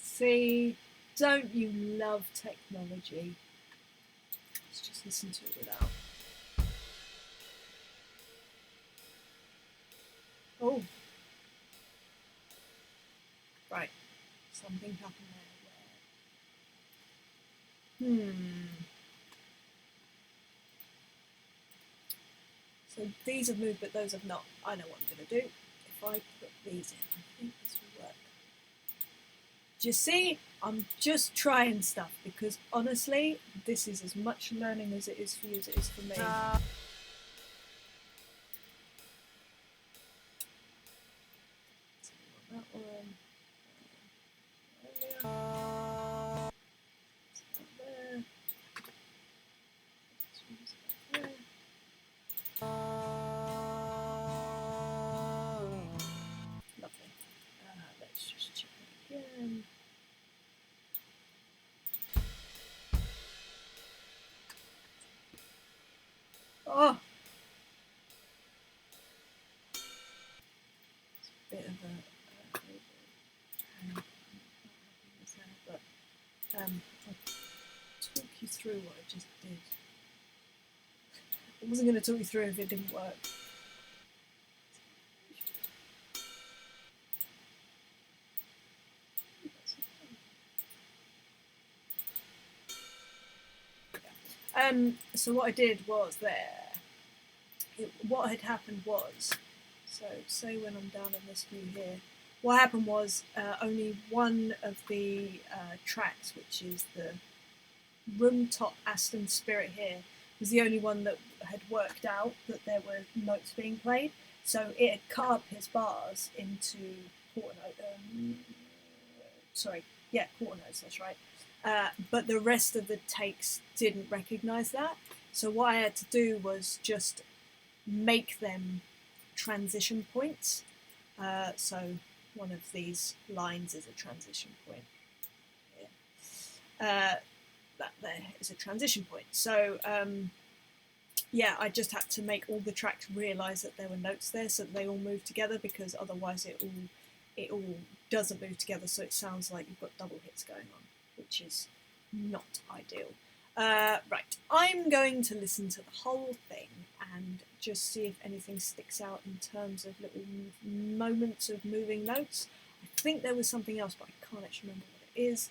See, don't you love technology? Let's just listen to it without. Oh. Right. Something happened there. So these have moved, but those have not. I know what I'm going to do. If I put these in, I think this will work. Do you see? I'm just trying stuff because honestly, this is as much learning as it is for you as it is for me. That one. Lovely. Let's just check it again. Oh! It's a bit of a but I'll talk you through what I just did. I wasn't going to talk you through if it didn't work. So what I did was what had happened was, so say when I'm down in this view here, what happened was only one of the tracks, which is the room top Aston Spirit here, was the only one that had worked out that there were notes being played. So it had cut up his bars into quarter notes, that's right. But the rest of the takes didn't recognise that. So what I had to do was just make them transition points. So one of these lines is a transition point. That there is a transition point. So yeah, I just had to make all the tracks realise that there were notes there, so that they all move together, because otherwise it all doesn't move together, so it sounds like you've got double hits going on, which is not ideal. Right, I'm going to listen to the whole thing and just see if anything sticks out in terms of little moments of moving notes. I think there was something else, but I can't actually remember what it is.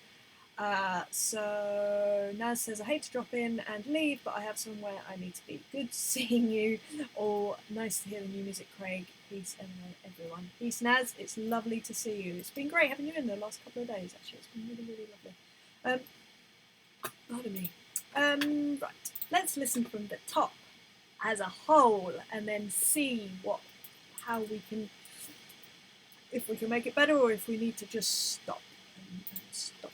So Naz says, I hate to drop in and leave, but I have somewhere I need to be. Good seeing you. Or nice to hear the new music, Craig. Peace, everyone. Peace, Naz. It's lovely to see you. It's been great having you in the last couple of days, actually. It's been really, really lovely. Pardon me. Right. Let's listen from the top as a whole and then see how we can, if we can make it better, or if we need to just stop and stop.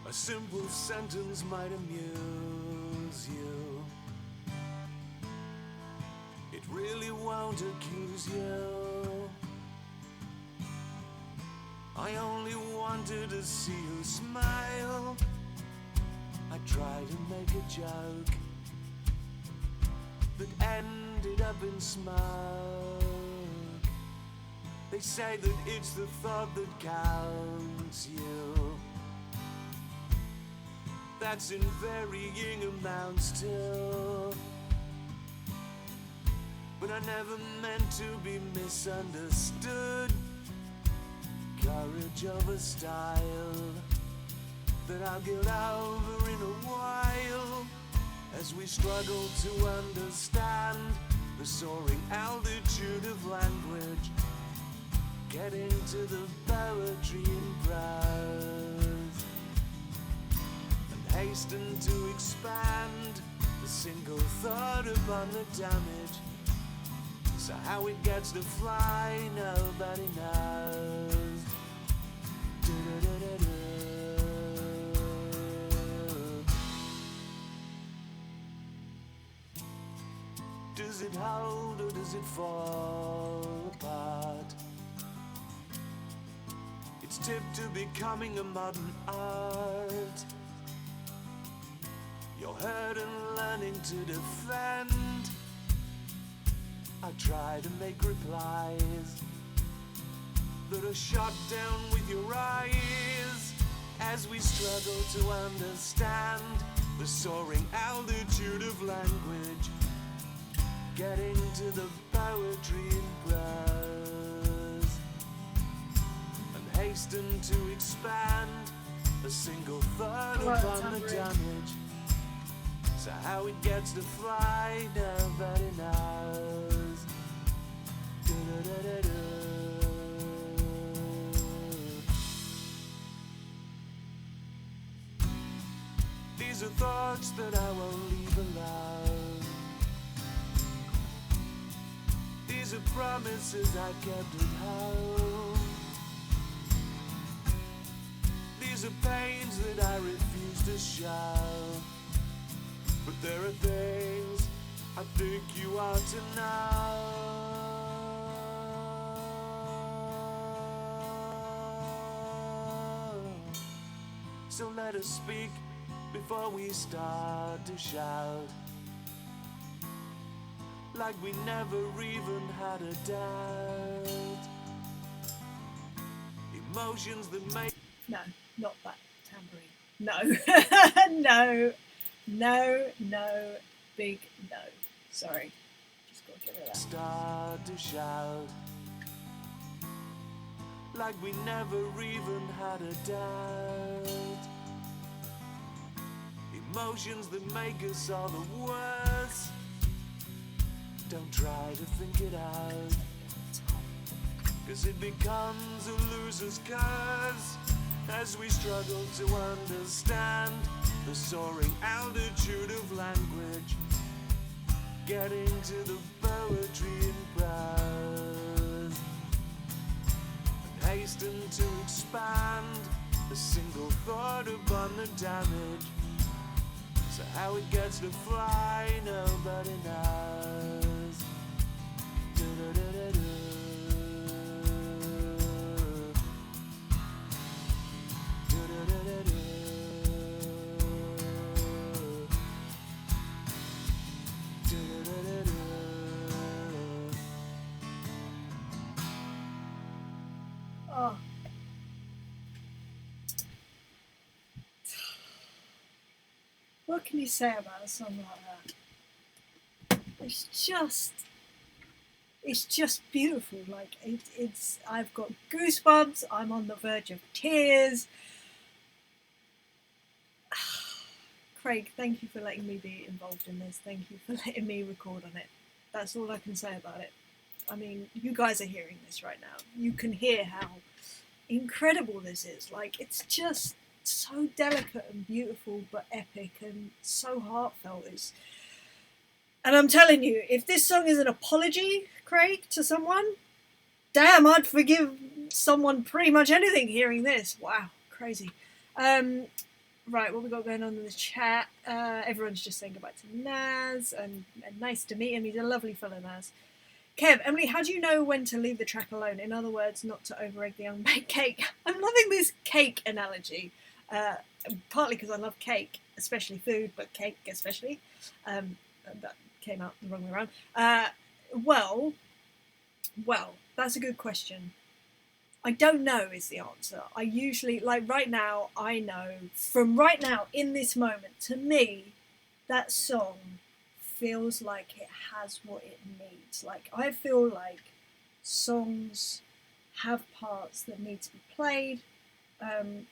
A simple sentence might amuse you. It really won't accuse you. I only wanted to see you smile. I tried to make a joke that ended up in smoke. They say that it's the thought that counts you. That's in varying amounts too. But I never meant to be misunderstood. Courage over style that I'll get over in a while, as we struggle to understand the soaring altitude of language, getting to the poetry in prose, and hasten to expand the single thought upon the damage. So how it gets to fly, nobody knows. Does it hold or does it fall apart? It's tipped to becoming a modern art. You're hurt and learning to defend. I try to make replies that are shot down with your eyes, as we struggle to understand the soaring altitude of language, getting to the poetry in prose, and hasten to expand a single thought upon the damage. So how it gets to fly, nobody knows. These are thoughts that I won't leave alone. These are promises I kept at home. These are pains that I refuse to show. But there are things I think you ought to know. So let us speak before we start to shout, like we never even had a doubt. Emotions that make... No, not that tambourine. No. No, big no. Sorry. Just gotta get rid of that. Start to shout, like we never even had a doubt. Emotions that make us all the worse. Don't try to think it out, 'cause it becomes a loser's curse, as we struggle to understand the soaring altitude of language, getting to the poetry in prose, and hasten to expand a single thought upon the damage. So how it gets to fly, nobody knows. Oh. What can you say about a song like that? It's just beautiful. Like it's I've got goosebumps. I'm on the verge of tears. Craig, thank you for letting me be involved in this. Thank you for letting me record on it. That's all I can say about it. I mean, you guys are hearing this right now. You can hear how incredible this is. Like, it's just so delicate and beautiful, but epic and so heartfelt. And I'm telling you, if this song is an apology, Craig, to someone, damn, I'd forgive someone pretty much anything hearing this. Wow, crazy. Right, what we got going on in the chat? Everyone's just saying goodbye to Naz, and nice to meet him. He's a lovely fellow, Naz. Kev, Emily, how do you know when to leave the track alone? In other words, not to over-egg the unbaked cake. I'm loving this cake analogy, partly because I love cake, especially food, but cake especially. That came out the wrong way around. Well, that's a good question. I don't know is the answer. I usually, like right now, I know from right now in this moment, to me, that song feels like it has what it needs. Like, I feel like songs have parts that need to be played.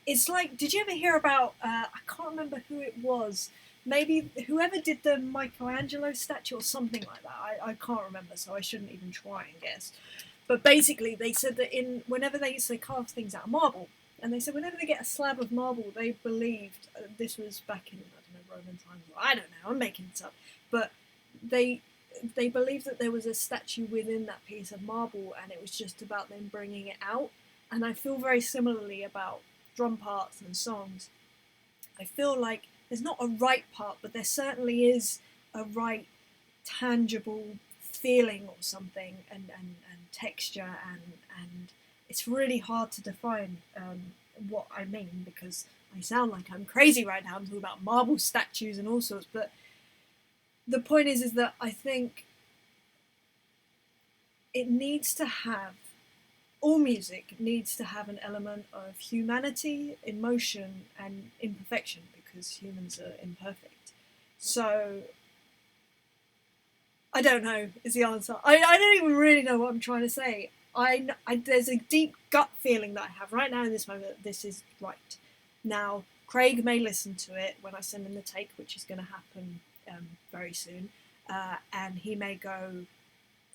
It's like, did you ever hear about, I can't remember who it was, maybe whoever did the Michelangelo statue or something like that. I can't remember, so I shouldn't even try and guess. But basically, they said that whenever they carve things out of marble, and they said whenever they get a slab of marble, they believed, this was back in, I don't know, Roman times, I don't know, I'm making this up, but they believed that there was a statue within that piece of marble, and it was just about them bringing it out. And I feel very similarly about drum parts and songs. I feel like there's not a right part, but there certainly is a right tangible feeling or something, and texture, and it's really hard to define what I mean, because I sound like I'm crazy right now. I'm talking about marble statues and all sorts, but the point is that I think it needs to have, all music needs to have an element of humanity, emotion, and imperfection, because humans are imperfect. So I don't know is the answer. I don't even really know what I'm trying to say. There's a deep gut feeling that I have right now in this moment that this is right. Now, Craig may listen to it when I send him the take, which is going to happen very soon, and he may go,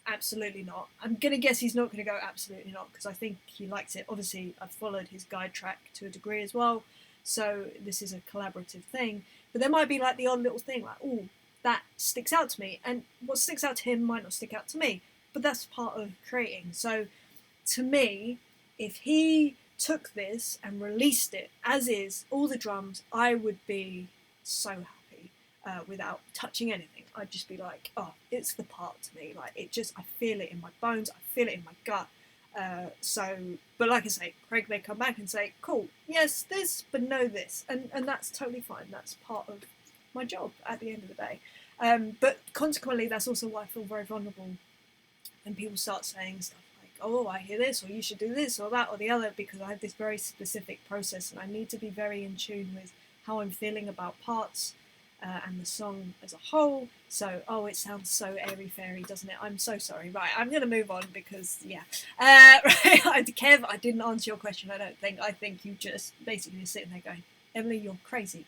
absolutely not. I'm going to guess he's not going to go absolutely not, because I think he likes it. Obviously, I've followed his guide track to a degree as well, so this is a collaborative thing. But there might be like the odd little thing, like, oh, that sticks out to me, and what sticks out to him might not stick out to me, but that's part of creating. So to me, if he took this and released it as is, all the drums, I would be so happy without touching anything. I'd just be like, oh, it's the part to me. Like, it just, I feel it in my bones, I feel it in my gut. But like I say, Craig may come back and say, cool, yes, this, but no this, and that's totally fine. That's part of my job at the end of the day. But consequently, that's also why I feel very vulnerable when people start saying stuff like, oh, I hear this, or you should do this, or that, or the other, because I have this very specific process, and I need to be very in tune with how I'm feeling about parts and the song as a whole. So, oh, it sounds so airy-fairy, doesn't it? I'm so sorry. Right, I'm going to move on because, yeah. Right, Kev, I didn't answer your question, I don't think. I think you just basically sitting there going, Emily, you're crazy.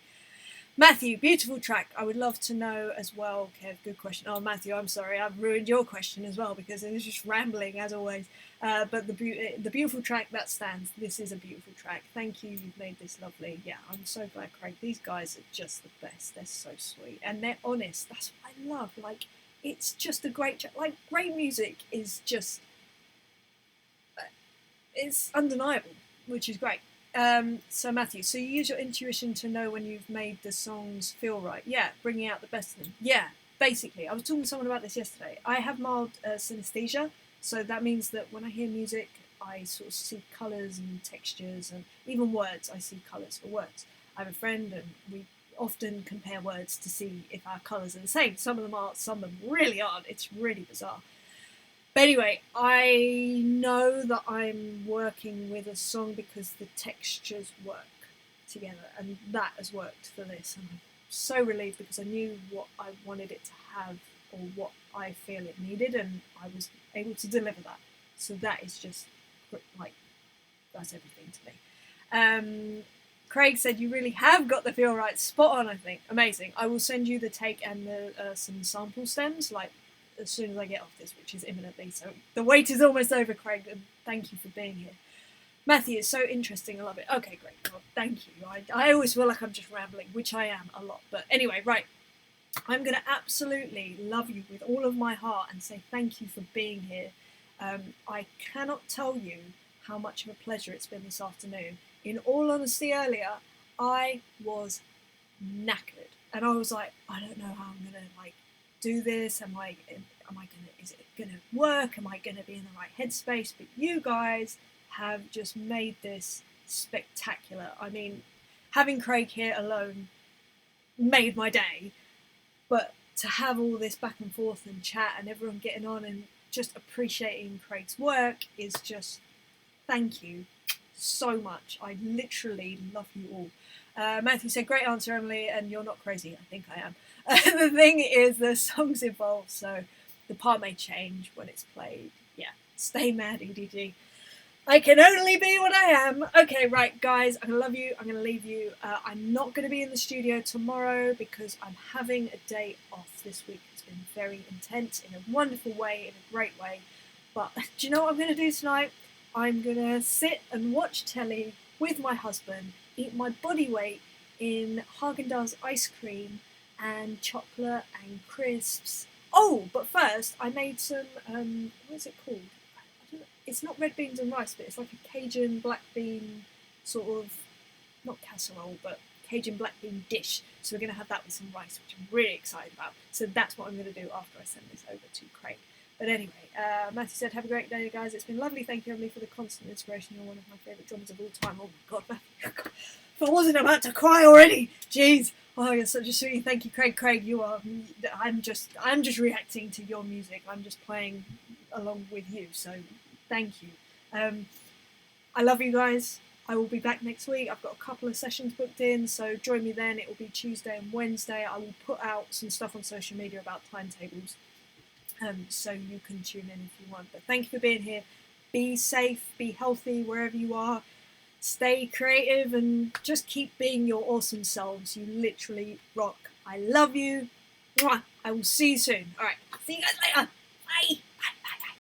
Matthew, beautiful track. I would love to know as well, Kev, good question. Oh, Matthew, I'm sorry, I've ruined your question as well because it was just rambling as always. But the beautiful track, that stands. This is a beautiful track. Thank you, you've made this lovely. Yeah, I'm so glad, Craig. These guys are just the best. They're so sweet. And they're honest. That's what I love. Like, it's just a great track. Like, great music is just, it's undeniable, which is great. So Matthew, so you use your intuition to know when you've made the songs feel right. Yeah, bringing out the best of them. Yeah, basically. I was talking to someone about this yesterday. I have mild synesthesia, so that means that when I hear music, I sort of see colours and textures, and even words, I see colours for words. I have a friend, and we often compare words to see if our colours are the same. Some of them are, some of them really aren't. It's really bizarre. But anyway, I know that I'm working with a song because the textures work together, and that has worked for this. And I'm so relieved because I knew what I wanted it to have or what I feel it needed, and I was able to deliver that. So that is just like, that's everything to me. Craig said you really have got the feel right, spot on. I think amazing. I will send you the take and the some sample stems like as soon as I get off this, which is imminently. So the wait is almost over, Craig, and thank you for being here. Matthew is so interesting. I love it. Okay, great. Well, thank you. I always feel like I'm just rambling, which I am a lot. But anyway, right. I'm going to absolutely love you with all of my heart and say thank you for being here. I cannot tell you how much of a pleasure it's been this afternoon. In all honesty, earlier, I was knackered. And I was like, I don't know how I'm going to like do this. Is it going to work? Am I going to be in the right headspace? But you guys have just made this spectacular. I mean, having Craig here alone made my day. But to have all this back and forth and chat and everyone getting on and just appreciating Craig's work is just, thank you so much. I literally love you all. Matthew said, great answer, Emily, and you're not crazy. I think I am. The thing is, the songs involved, so the part may change when it's played. Yeah, stay mad, EDG. I can only be what I am. Okay, right, guys, I'm going to love you. I'm going to leave you. I'm not going to be in the studio tomorrow because I'm having a day off this week. It's been very intense in a wonderful way, in a great way. But do you know what I'm going to do tonight? I'm going to sit and watch telly with my husband, eat my body weight in Haagen-Dazs ice cream and chocolate and crisps. Oh, but first, I made some, what's it called? It's not red beans and rice, but it's like a Cajun black bean sort of, not casserole, but Cajun black bean dish. So we're going to have that with some rice, which I'm really excited about. So that's what I'm going to do after I send this over to Craig. But anyway, Matthew said, have a great day, guys. It's been lovely. Thank you, Emily, for the constant inspiration. You're one of my favourite drummers of all time. Oh my God, Matthew. If I wasn't about to cry already, jeez. Oh, you're such a sweetie. Thank you, Craig. Craig, you are. I'm just reacting to your music. I'm just playing along with you. So thank you. I love you guys. I will be back next week. I've got a couple of sessions booked in, so join me then. It will be Tuesday and Wednesday. I will put out some stuff on social media about timetables, so you can tune in if you want. But thank you for being here. Be safe, be healthy wherever you are. Stay creative and just keep being your awesome selves. You literally rock. I love you. Mwah. I will see you soon. All right. See you guys later.